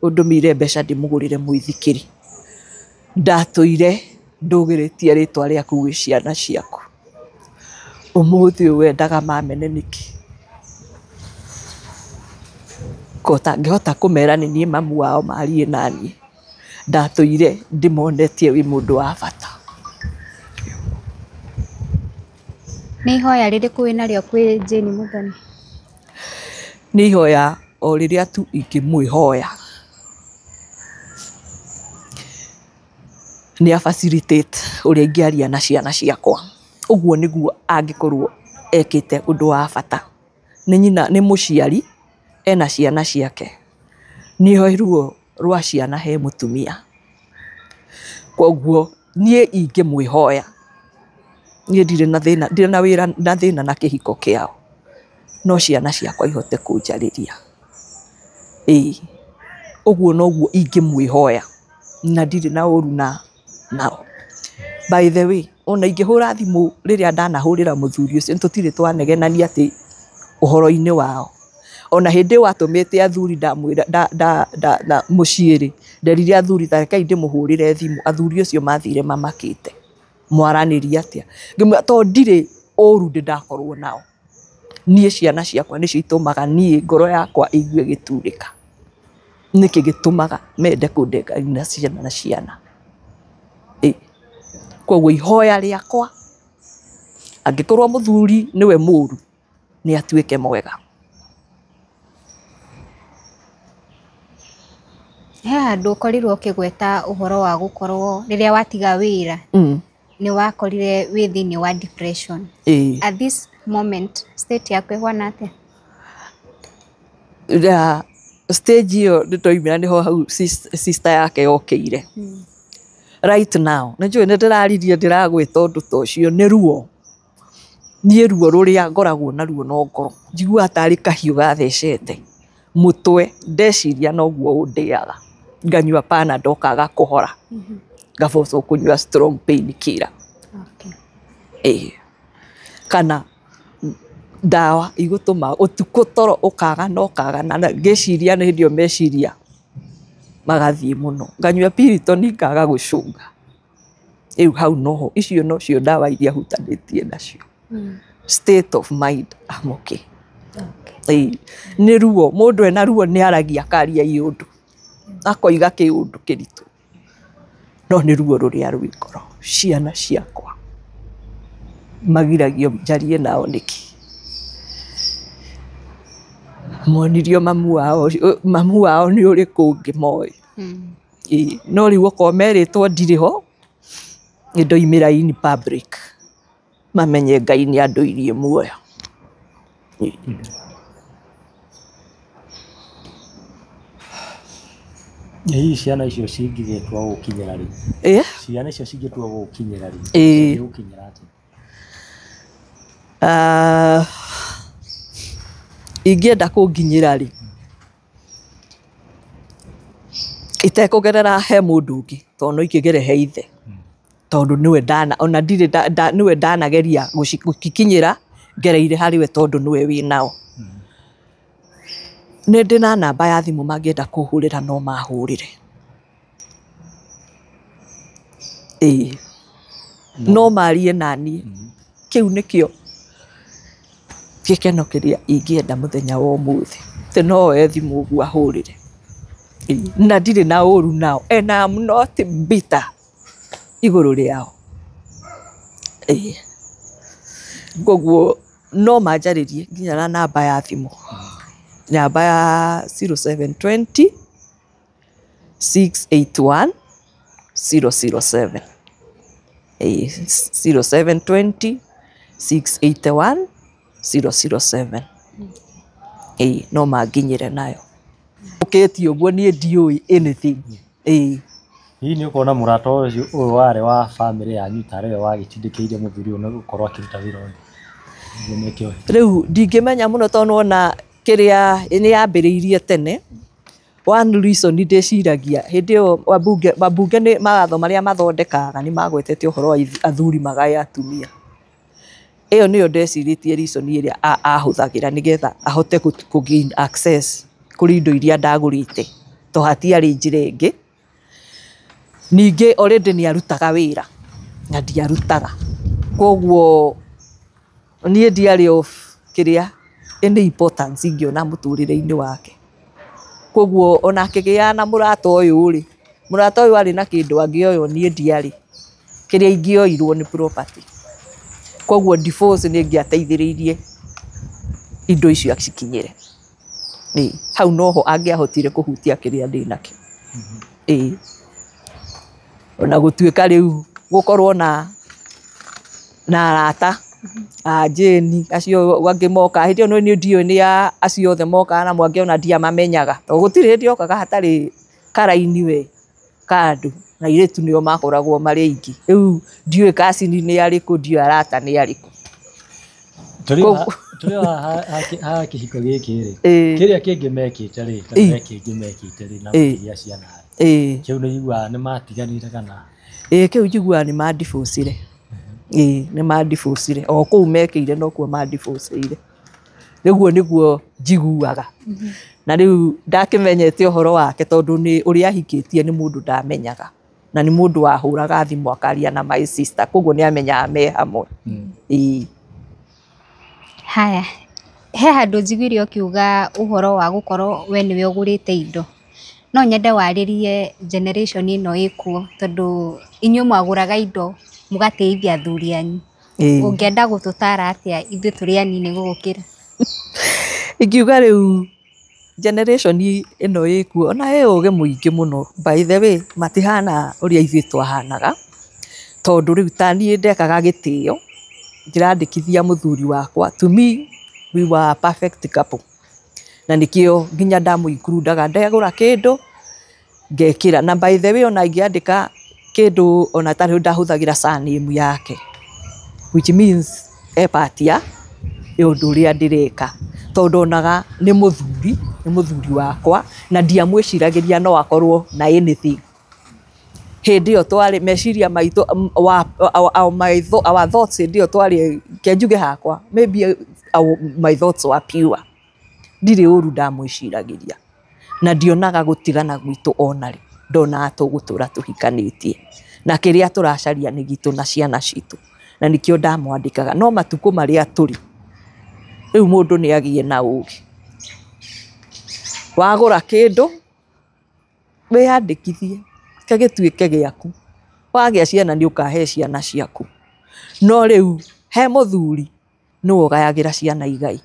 ũndũmĩire mbeca ndĩmũgũrĩre mũithikiri. Ndatũire ndũgĩrĩtie rĩtwa rĩaku gwĩ ciana ciaku, ũmũthĩ ũyũ wendaga mamene nĩkĩ? kota ngehota kumera ni nie mamu wao marie nani ndatuire ndimonetie wi mundu wa bata ni hoya ririku wina rio kwi Jane Muthoni ni hoya o riria tu ingimwihoya ni a facilitate uria ingiaria na ciana ciakwa uguo niguo angikorwo ekite undu wa bata ni nyina ni muciari ena ciana ciake niho iruo rwa ciana he mutumia koguo nie ingimwihoya nie ndire na wira na thina na kihiko kiao no ciana ciakwa ihote kunjariria uguo noguo ingimwihoya na ndire na uru nao. By the way, ona ingihura thimu riria ndanahurira muthuri ucio tutire twanegenania ati uhoro-ini wao ona hindi watumite athuri ndamwira da muciiri nderire athuri tarekai ndimuhurire thimu athuri ucio mathire mamakite mwaraniria atia ngimwe to ndire uru ndakorwo nao nie ciana ciakwa nicio itumaga nie ngoro yakwa igue giturika niki gitumaga mende kundeka na ciana koguo ihoya riakwa angikorwo muthuri niwe muru ni atuike mwega he andu ukorirwo ukigweta uhoro wa gukorwo riria watiga wira ni wakorire wi thiini wa depression at this moment state yako ihwana atia stage hiyo nditoimira niho hau sister yake yokire right now najua ndiraririe ndiragwita undu tocio ni ruo nie ruo ruria ngoragwo na ruo no ngoro njigua atari kahiu gathecete mutwe ndeciria noguo undiaga nganyua Panadol kaga kuhora ngaboco kunyua strong pain killer kana dawa igutuma utuko toro ukaga no kaga na ngeciria ni ndio meciria magathie muno nganyua Piriton kaga gucunga hau noho icio no cio dawa iria hutanitie nacio state of mind I'm okay ni ruo mundu ena ruo ni aragia karia iundu akoiga kiundu kiritu no ni ruo ruria rwi ngoro ciana ciakwa magiragio njarie nao niki monirio mamu wao ni uri kungi moi no riu ko meritwo ndiriho ndoimira in public mamenye Ngai ni anduirie muoyo ciana icio cingithitwo gukinyira ri ciana icio cingithitwo gukinyira ri gukinyira ati ingienda kunginyira ri itekugerera he mundu ungi tono ikigere he ithe tondu niwe ndana ona ndire niwe ndanageria gukinyira ngereire hariwe tondu niwe wi nao ne ndina namba ya thimu mangienda kuhurira no mahurire no marie nani kiu nikio gikeno kiria ingienda muthenya wa umuthi te no ethimu ugu ahurire na ndire na uru nao and I'm not bitter iguru riao goguo no manjaririe nginya na namba ya thimu namba ya 0720 681 007 0720 681 007 no manginyire nayo uketi uguo nie ndiui anything hii ni ukona murata uyu ware wa family yanyu tare wa gitindikiire muthuri ona gukorwa akiruta wira uyu riu ndingimenya muno tondu ona kiria ni yambiriirie tene one reason ndeciragia hindi yo wabunge ni magatho maria mathondekaga ni magwetete uhoro wa athuri magaya atumia iyo niyo ndeciritie reason iria ahuthagira nigetha ahote ku gain access kuri indo iria ndagurite to hatiari njira ingi ningi already ni arutaga wira na ndiarutaga koguo nie ndiari of kiria any importance ingiona muturire-ini wake koguo ona akĩgĩa na mũrata ũyũ rĩ, mũrata ũyũ arĩ na kĩndũ angĩoywo niĩ ndiarĩ, kĩrĩa ingĩoirwo nĩ property. Koguo divorce nĩ ĩngĩateithĩrĩirie indo icio cikinyĩre. Hau noho angĩahotire kũhutia kĩrĩa ndĩ nakĩo. Ona gũtuĩka rĩu gũkorwo na arata Jane acio angĩ moka hĩndĩ ĩyo nĩ ndiũĩ nĩ acio othe moka na mwangi ona ndiamamenyaga, tondũ gũtirĩ hĩndĩ okaga hatarĩ karaini we kandu na airĩtu nĩo makoragwo marĩ aingĩ. Rĩu ndiũĩ cousin nĩ arĩkũ, ndiũĩ arata nĩ arĩkũ. Tũrĩ ha kĩhiko gĩkĩ rĩ, kĩrĩa kĩngĩ mekĩte rĩ, kana kĩngĩ mekĩte rĩ na gũkĩgĩa ciana rĩ, kĩu nĩ iguaga nĩ matiganire kana? Kĩu njiguaga nĩ mandibũcire. Nĩ mandibũcire, o kũu mekĩire no kuo mandibũcĩire. Nĩguo nĩguo njiguaga. Na rĩu ndakĩmenyete ũhoro wake tondũ nĩ ũrĩa ahikĩtie nĩ mũndũ ndamenyaga, na nĩ mũndũ wahũraga thimũ akaria na my sister, koguo nĩ amenyaga me hamwe. Haya, he handũ njiguire ũkiuga ũhoro wa gũkorwo we nĩwe ũgũrĩte indo. No nyende warĩrie generation ĩno ĩkuo tondũ inyuĩ mwagũraga indo mũgateithia athuri anyu. Ũngĩenda gũtũtara atĩa ithuĩ tũrĩ anini gũgũkĩra? Ingiuga rĩu generation ĩno ĩkuo ona ĩ ũgĩ mũingĩ mũno. By the way, matihana ũrĩa ithuĩ twahanaga, tondũ rĩu ta niĩ ndekaga gĩtĩo, ndĩrandĩkithia mũthuri wakwa. To me, we were a perfect couple. Na nĩkĩo nginya ndamũikurundaga ndagũra kĩndũ ngekĩra. Na by the way ona ingĩandĩka kĩndũ ona tarĩ ndahũthagĩra surname yake, which means part ya ũndũ ũrĩa ndĩreka, tondũ onaga nĩ mũthuri wakwa na ndiamwĩciragĩria no akorwo na anything. Hĩndĩ ĩyo twarĩ meciria maitũ, our thoughts hĩndĩ ĩyo twarĩ kenjuge hakwa, maybe my thoughts were pure. Ndirĩ ũru ndamwĩciragĩria na ndionaga gũtigana gwitũ onarĩ, ndonaga tũgũtũra tũhikanĩtie na kĩrĩa tũracaria nĩ gitũ na ciana citũ, na nĩkĩo ndamwandĩkaga. No matukũ marĩa tũrĩ rĩu mũndũ nĩ agĩe na ũgĩ. Wagũra kĩndũ wĩyandĩkithie gĩtuĩke gĩaku, wagĩa ciana nĩ ũkahe ciana ciaku. No rĩu he mũthuri nĩwe ũgayagĩra ciana igai.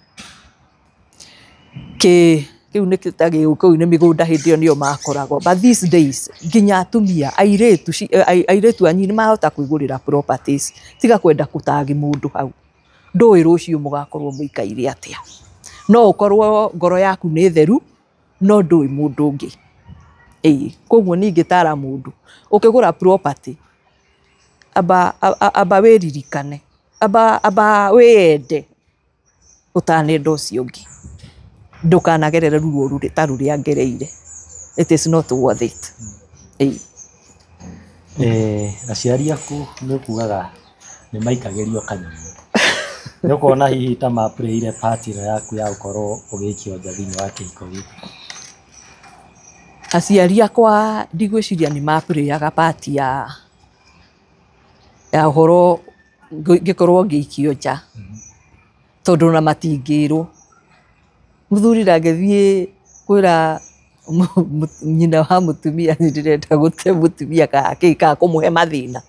Kĩu nĩ mĩgũnda hĩndĩ ĩyo nĩyo makoragwo, but these days nginya atumia airĩtu anyu nĩ mahota kwĩgũrĩra properties, tiga kwenda gũtagi mũndũ hau. Ndũĩ rũciũ mũgakorwo mũikaire atĩa. No ũkorwo ngoro yaku nĩ theru no ndũĩ mũndũ ũngĩ. Koguo niĩ ingĩtara mũndũ ũkĩgũra property, amba wĩririkane, amba wĩende ũtanenda ũcio ũngĩ, ndũkanagerere ruo ta rũrĩa ngereire. It is not worth it. Aciari aku nĩ ukugaga nĩ maikagĩrio kanyamũ. Nĩ ũkona hihi ta maplay-ire part ĩno yaku ya gũkorwo ũgĩkionja thĩinĩ wa kĩhiko gĩkĩ? Aciari akwa ndigwĩciria nĩ maplay-aga part ya ũhoro ngĩkorwo ngĩikio nja, tondũ na matingĩrwo. Mũthuri ndangĩthiĩ kwĩra nyina wa mũtumia nĩ ndĩrenda gũte mũtumia kana kũmũhe mathĩna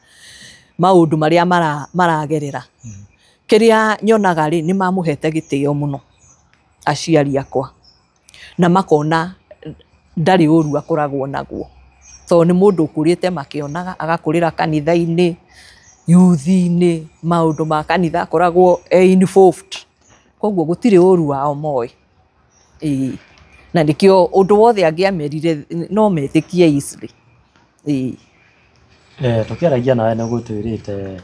maũndũ marĩa maragerera. Kĩrĩa nyonaga rĩ, nĩ mamũhete gĩtĩo mũno aciari akwa, na makona ndarĩ ũru akoragwo naguo, tondũ nĩ mũndũ ũkũrĩte makĩonaga, agakũrĩra kanitha-inĩ, youth-inĩ, maũndũ ma kanitha akoragwo involved. Koguo gũtirĩ ũru wao moĩ. Na nĩkĩo ũndũ wothe angĩamerire no metĩkie easily. Tũkĩaragia nawe nĩ gũtwĩrĩte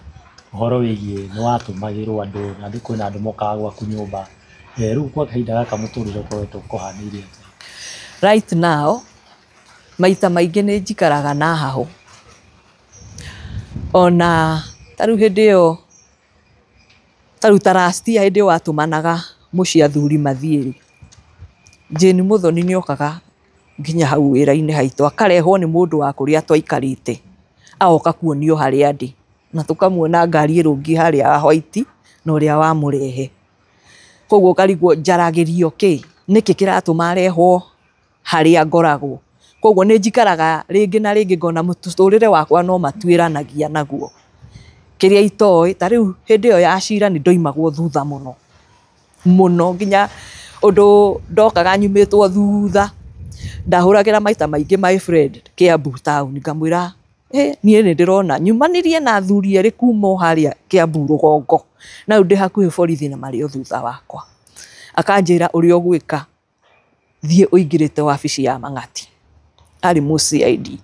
ũhoro wĩgiĩ nĩ watũmagĩrwo andũ, na kwĩna andũ mokaga gwaku nyũmba. Rĩu kwa kahinda gaka mũtũrĩre ũkoretwo ũkũhanĩire atĩa? Right now maita maingĩ nĩ njikaraga na hahũ. Ona tarĩu hĩndĩ ĩyo, tarĩu ta last year hĩndĩ ĩyo watũmanaga mũciĩ athuri mathiĩ, Jane Muthoni nĩ okaga nginya hau wĩra-inĩ haitũ, akarehwo nĩ mũndũ wa kũrĩa twaikarĩte, agoka kuonio harĩa ndĩ, na tũkamuona ngari ĩrũngi harĩa white na ũrĩa wamũrehe. Koguo ũkarigwo njaragĩrio kĩ, nĩkĩ kĩratũma arehwo haria ngoragwo koguo nĩ njikaraga rĩngĩ na rĩngĩ ngona mũtũrĩre wakwa no matuĩranagia naguo kĩrĩa itoĩ ta rĩu hĩndĩ ĩyo ya cira nĩ ndoimagwo thutha mũno nginya ũndũ ndokaga nyumĩtwo thutha ndahũragĩra maita maingĩ my friend Kiambu town ngamwĩra niĩ nĩ ndĩrona nyumanĩrie na athuri erĩ kuma harĩa Kiambu rũgongo na ndĩ hakuhĩ borithi na marĩ o thutha wakwa akanjĩra ũrĩa ũgwĩka thiĩ ũingĩrĩte wabici ya Mang'ati arĩ mũCID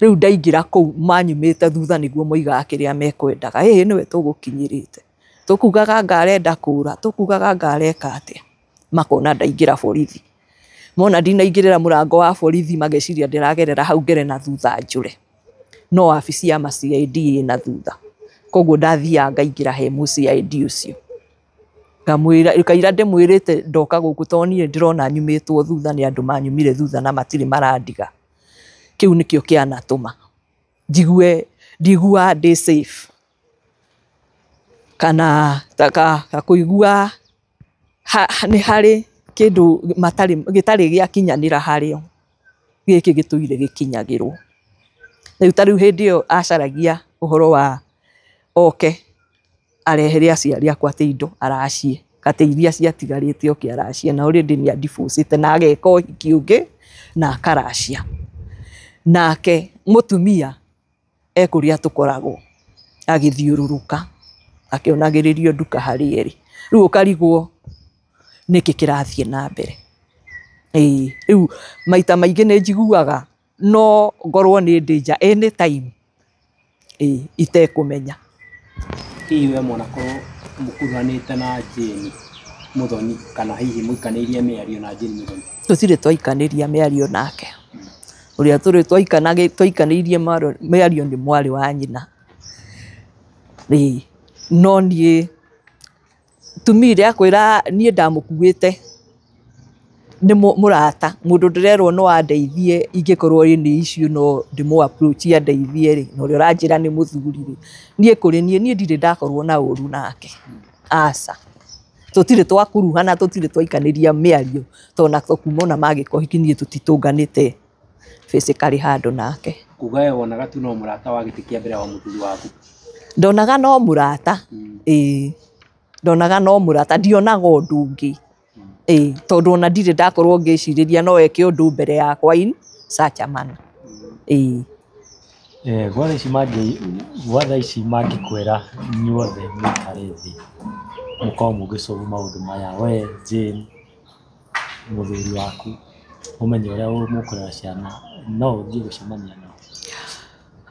rĩu ndaingĩra kũu manyumĩte thutha nĩguo moigaga kĩrĩa mekwendaga nĩwe tũgũkinyĩrĩte tũkugaga ngarenda kũra tũkugaga ngareka atĩa makona ndaingĩra borithi mona ndinaingĩrĩra mũrango wa borithi mageciria ndĩragerera hau ngere na thutha njũre no wabici ya CID ĩna thutha koguo ndathiaga ngaingĩra he mũCID ũcio ngamwĩra kaira ndĩmwĩrĩte ndoka gũkũ tondũ niĩ ndĩrona nyumĩtwo thutha nĩ andũ manyumire thutha na matirĩ marandiga kĩu nĩkĩo kĩanatũma ndigua ndĩ safe kana kũigua nĩ harĩ kĩndũ gĩtarĩ gĩakinyanĩra harĩo gĩkĩ gĩtũire gĩkinyagĩrwo rĩu ta rĩu hĩndĩ ĩyo acaragia ũhoro wa oke arehere aciari akwa atĩ indo aracie atĩ iria ciatigarĩte oke aracie na already nĩ adivocete na ageka ũhiki ũngĩ na akaracia nake mũtumia kũrĩa tũkoragwo agĩthiũrũrũka akĩonagĩrĩrio nduka harĩ erĩ rĩu ũkarigwo nĩkĩ kĩrathiĩ na mbere rĩu maita maingĩ nĩ njiguaga no ngorwo nĩ danger anytime itekũmenya hihi we mwana korwo mũkuruhanĩte na Jane Muthoni kana hihi mũikanĩirie mĩario na Jane Muthoni tũtirĩ twaikanĩria mĩario nake ũrĩa tũrĩ twaikanĩirie mĩario nĩ mwarĩ wa nyina no niĩ tumire akwĩra niĩ ndamũkuĩte nĩ mũrata mũndũ ndĩrerwo no andeithie ingĩkorwo nĩ issue no ndĩmũ approach andeithie rĩ no ũrĩa ũranjĩra nĩ mũthuri rĩ niĩ kũrĩ niĩ ndirĩ ndakorwo na ũru nake aca tũtirĩ twakuruhana tũtirĩ twaikanĩria mĩario tondũ na kuma ona magĩka ũhiki niĩ tũtitũnganĩte physically handũ nake kuga we wonaga tu no mũrata wa gĩtĩ kĩa mbere wa mũthuri waku ndonaga no mũrata ndonaga no mũrata ndionaga ũndũ ũngĩ tondũ ona ndirĩ ndakorwo ngĩcirĩria no eke ũndũ mbere yakwa in such a manner gwatha ici mangĩkwĩra inyuothe mũikare thĩ mũkorwo mũgĩcũgũ maũndũ maya we Jane mũthuri waku ũmenye ũrĩa mũkũrera ciana no ũthiĩ gũcemania nao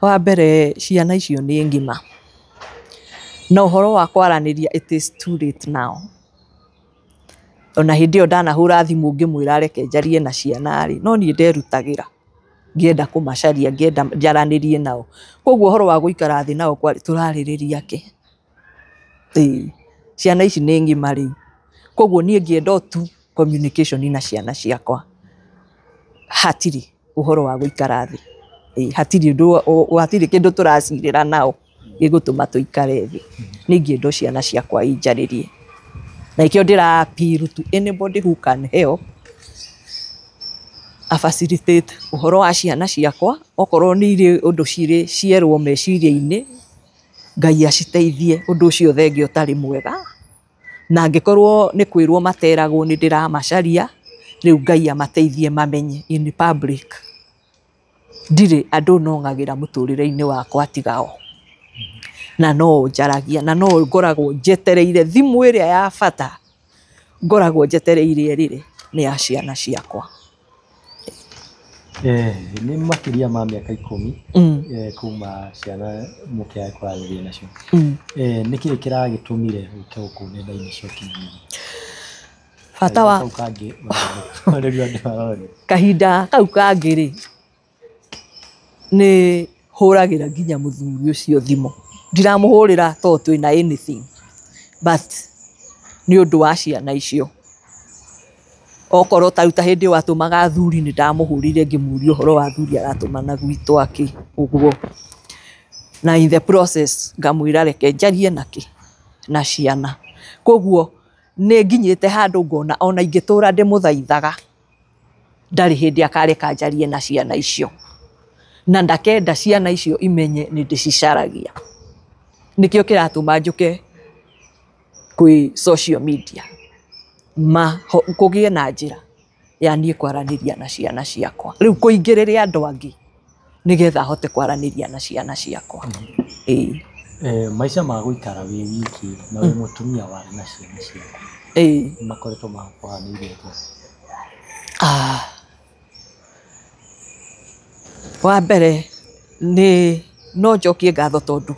wa mbere ciana icio nĩ ngima na ũhoro wa kwaranĩria it is too late now ona hĩndĩ ĩyo ndanahũra thimũ ngĩmwĩra reke njarie na ciana rĩ no niĩ nderutagĩra ngĩenda kũmacaria ngĩenda njaranĩrie nao koguo ũhoro wa gũikara thĩ nao tũrarĩrĩria kĩ ciana ici nĩ ngima rĩu koguo niĩ ngĩenda tu communication na ciana ciakwa hatirĩ ũhoro wa gũikara thĩ hatirĩ kĩndũ tũracirĩra nao gĩgũtũma tũikare thĩ nĩ ngĩenda ciana ciakwa injarĩrie na ikĩo ndĩra appeal to anybody who can help a facilitate ũhoro wa ciana ciakwa okorwo nĩ irĩ ũndũ cirĩ cierwo meciria-inĩ Ngai aciteithie ũndũ ũcio thengio ũtarĩ mwega na angĩkorwo nĩ kwĩrwo materagwo nĩ ndĩramacaria rĩu Ngai amateithie mamenye in public ndirĩ andũ nongagĩra mũtũrĩre-inĩ wakwa tigao na no njaragia na no ngoragwo njetereire thimũ ĩrĩa ya bata ngoragwo njetereire rĩrĩ nĩ ya ciana ciakwa nĩ makĩria ma mĩaka 10 kuma ciana mũkĩaga kũrarĩrĩria nacio nĩkĩ kĩragĩtũmire ũke gũkũ nenda-inĩ cia ũkinyanĩria bata wa kahinda kau kangĩ rĩ nĩ hũragĩra nginya mũthuri ũcio thimũ ndiramũhũrĩra tondũ twĩna anything but nĩ ũndũ wa ciana icio okorwo ta hĩndĩ watũmaga athuri nĩ ndamũhũrire ngĩmũria ũhoro wa athuri aratũmana gwitũ akĩ ũguo na in the process ngamwĩra reke njarie nakĩ na ciana koguo nĩ nginyĩte handũ ngona ona ingĩtũra ndĩmũthaithaga ndarĩ hĩndĩ akareka njarie na ciana icio na ndakenda ciana icio imenye nĩ ndĩcicaragia nĩkĩo kĩratũma njũke kwĩ social media kũgĩe na njĩra ya niĩ kwaranĩria na ciana ciakwa rĩu kũingĩrĩria andũ angĩ nĩgetha hote kwaranĩria na ciana ciakwa. Maica ma gũikara wĩ wiki na wĩ mũtumia warĩ na ciana ciaku makoretwo makuhanĩire atĩa? Wa mbere no njokie ngatho tondũ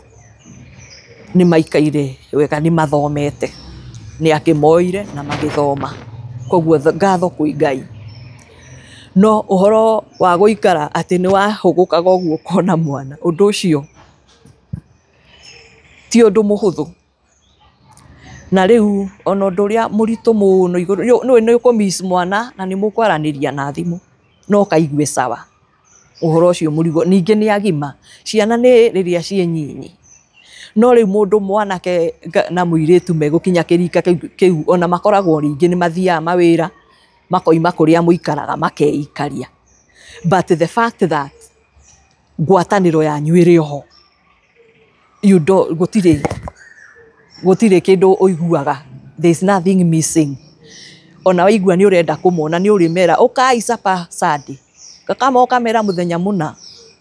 nĩ maikaire wega, nĩ mathomete, nĩ akĩmoire na magĩthoma, koguo ngatho kwĩ Ngai. No ũhoro wa gũikara atĩ nĩ wahũgũkaga ũguo ũkona mwana, ũndũ ũcio ti ũndũ mũhũthũ. Na rĩu ona ũndũ ũrĩa mũritũ mũno igũrũ nĩ ũkũmiss mwana na nĩ mũkwaranĩria na thimũ no kaigue sawa, ũhoro ũcio mũrigo. Ningĩ nĩ agima, ciana nĩ rĩrĩa ciĩ nyinyi, no rĩu mũndũ mwanake na mũirĩtu megũkinya kĩrika kĩu ona makoragwo rĩngĩ nĩ mathiaga mawĩra makoima kũrĩa mũikaraga makeikaria, but the fact that ngwatanĩro yanyu ĩrĩ oho, gũtirĩ kĩndũ ũiguaga, there's nothing missing. Ona waigua nĩ ũrenda kũmona nĩ ũrĩmera ũkai capa Sunday, kama ũkamera mũthenya mũna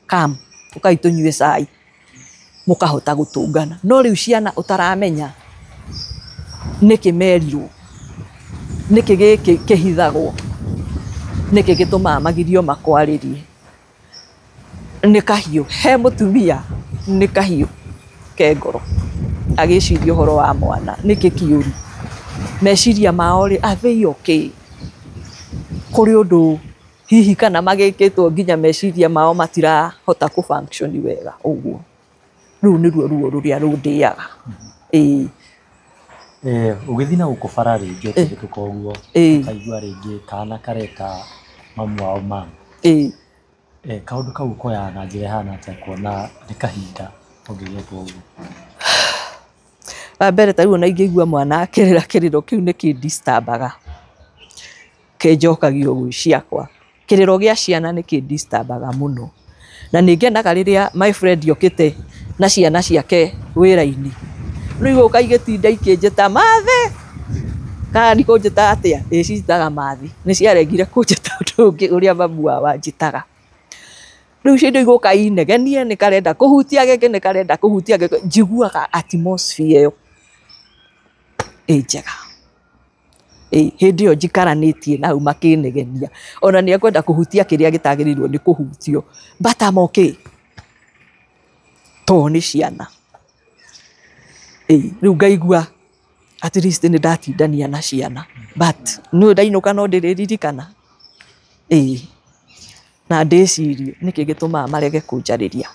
kam ũkai tũnyue cai mũkahota gũtũngana. No rĩu ciana ũtaramenya nĩkĩ merirwo, nĩkĩ gĩkĩ kĩhithagwo, nĩkĩ gĩtũmaga magirio makwarĩrie, nĩ kahiũ he mũtumia, nĩ kahiũ ke ngoro agĩciria ũhoro wa mwana, nĩkĩ kĩũru. Meciria mao rĩ, are they okay? Kũrĩ ũndũ hihi kana magĩkĩtwo nginya meciria mao matirahota kũ-function wega ũguo. Rĩu nĩruo ruo rũrĩa rũndĩaga. Ũgĩthiĩ na gũkũ bara rĩngĩ ũkĩhĩtũka ũguo ũkaigua rĩngĩ kana kareta mamu wao mama, kaũndũ kau koyaga na njĩra ĩhana atĩa kuona nĩ kahinda ũngĩgetwo ũguo? Wa mbere ta rĩu ona ingĩigua mwana akĩrĩra kĩrĩro kĩu nĩ kĩndisturbaga, kĩnjokagio gwĩciakwa. Kĩrĩro gĩa ciana nĩ kĩndisturbaga mũno, na nĩngenaga rĩrĩa my friend yokĩte na ciana ciake wĩra-inĩ, rĩu ũkaigĩtinda ikĩnjĩta mathe, kana nĩ kũnjĩta atĩa, citaga mathi, nĩ ciaregire kũnjĩta ũndũ ũngĩ ũrĩa mamu wao anjĩtaga. Rĩu cindo igũka inegenie, nĩ karenda kũhutia gĩkĩ, nĩ karenda kũhutia gĩkĩ, njiguaga atmosphere ĩyo njega. Hĩndĩ ĩyo njikaranĩtie nau makĩnegenia, ona nĩ ekwenda kũhutia kĩrĩa gĩtagĩrĩirwo nĩ kũhutio, but I'm okay to nĩ ciana. Rĩu ngaigua at least nĩ ndatindania na ciana, but nĩ ndainũka no ndĩrĩririkana na ndĩcirie nĩkĩ gĩtũmaga marege kũnjarĩria.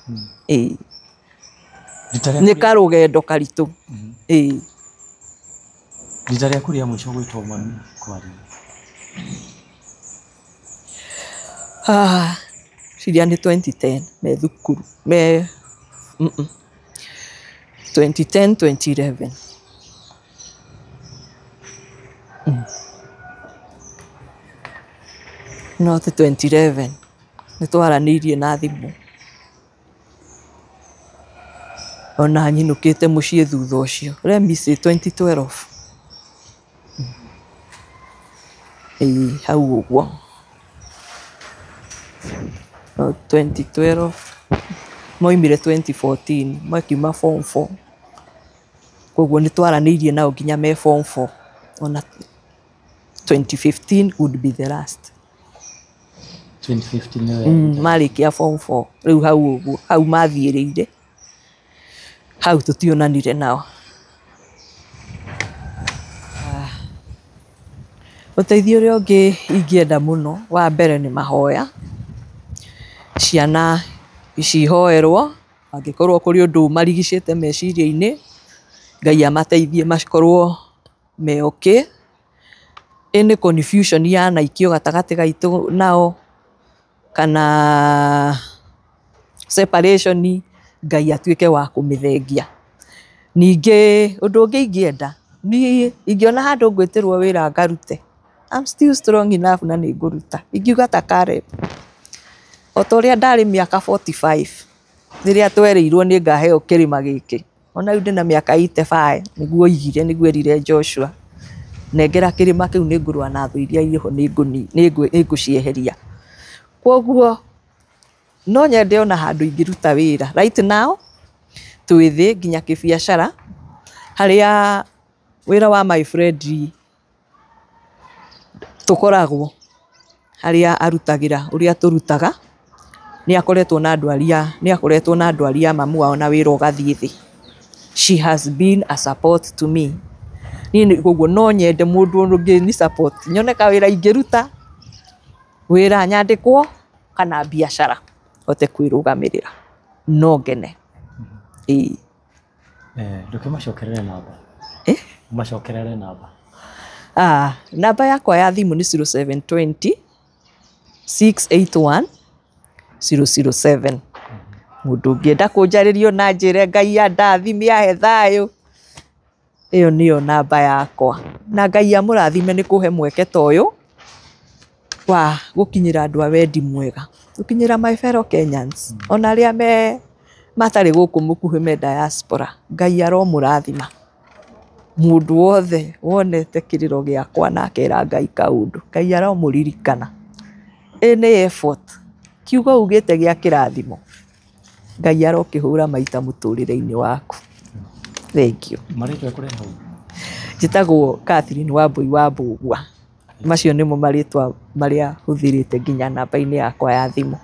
Nĩ karũgendo karitũ. Rita rĩaku rĩa mũico gwĩtwo mami kwarĩ? Ciria nĩ 2010 me thukuru, 2010, 2011. No ti 2011 nĩ twaranĩirie na thimũ, ona nyinũkĩte mũciĩ thutha ũcio, let me say 2012. Hau ũguo 2012 moimire 2014 makiuma form 4, koguo nĩ twaranĩirie nao nginya me form 4, ona 2015 would be the last. 2015 marĩkia form 4, rĩu hau ũguo, hau mathiĩrĩire, hau tũtionanire nao. Ũteithio ũrĩa ũngĩ ingĩenda mũno, wa mbere nĩ mahoya, ciana cihoerwo, angĩkorwo kũrĩ ũndũ marigicĩte meciria-inĩ, Ngai amateithie makorwo me okay. Any confusion ya naikio gatagatĩ gaitũ nao, kana separation, Ngai atuĩke wa kũmĩthengia. Ningĩ ũndũ ũngĩ ingĩenda, niĩ ingĩona handũ ngwĩtĩrwo wĩra ngarute, I'm still strong enough na nĩ ngũruta. Ingiuga ta Caleb. O ta ũrĩa ndarĩ mĩaka 45 rĩrĩa twerĩirwo nĩ ngaheo kĩrĩma gĩkĩ. Ona rĩu ndĩna mĩaka 85 nĩguo oigire, nĩguo erire Joshua. Nengera kĩrĩma kĩu nĩ ngũrũa na thũ iria irĩho nĩ ngũcieheria. Kwoguo no nyende ona handũ ingĩruta wĩra. Right now twĩ thĩ nginya kĩbiacara harĩa wĩra wa my friend tũkoragwo harĩa arutagĩra ũrĩa tũrutaga nĩ akoretwo na ndwari ya mamu wao na wĩra ũgathiĩ thĩ. She has been a support to me. Niĩ koguo no nyende mũndũ ũngĩ ni support. Nyone ka wĩra ingĩruta, wĩra nyandĩkwo kana biacara hote kwĩrũgamĩrĩra. No ngene. Ndũkĩmacokerere namba. Macokerere namba. Namba yakwa ya thimũ nĩ 0720 681 007. Mũndũ ũngĩenda kũnjarĩrio na njĩre Ngai andathime ahe thayũ, ĩyo nĩyo namba yakwa. Na Ngai amũrathime nĩ kũhe mweke ta ũyũ wa gũkinyĩra andũ a wendi mwega, gũkinyĩra my fellow Kenyans, ona arĩa matarĩ gũkũ mũkuhĩ me diaspora. Ngai aromũrathima. Mũndũ wothe wonete kĩrĩro gĩakwa na akera Ngai kaũndũ, Ngai aromũririkana. Nĩ effort. Kiugo ugĩte gĩa kĩrathimo. Ngai arokĩhũra maita mũtũrĩre-inĩ waku. Thank you. Marĩtwa kũrĩa hau? Njĩtagwo Catherine Wambui wa Mbũgua. Macio nĩmo marĩtwa marĩa hũthĩrĩte nginya namba-inĩ yakwa ya thimũ.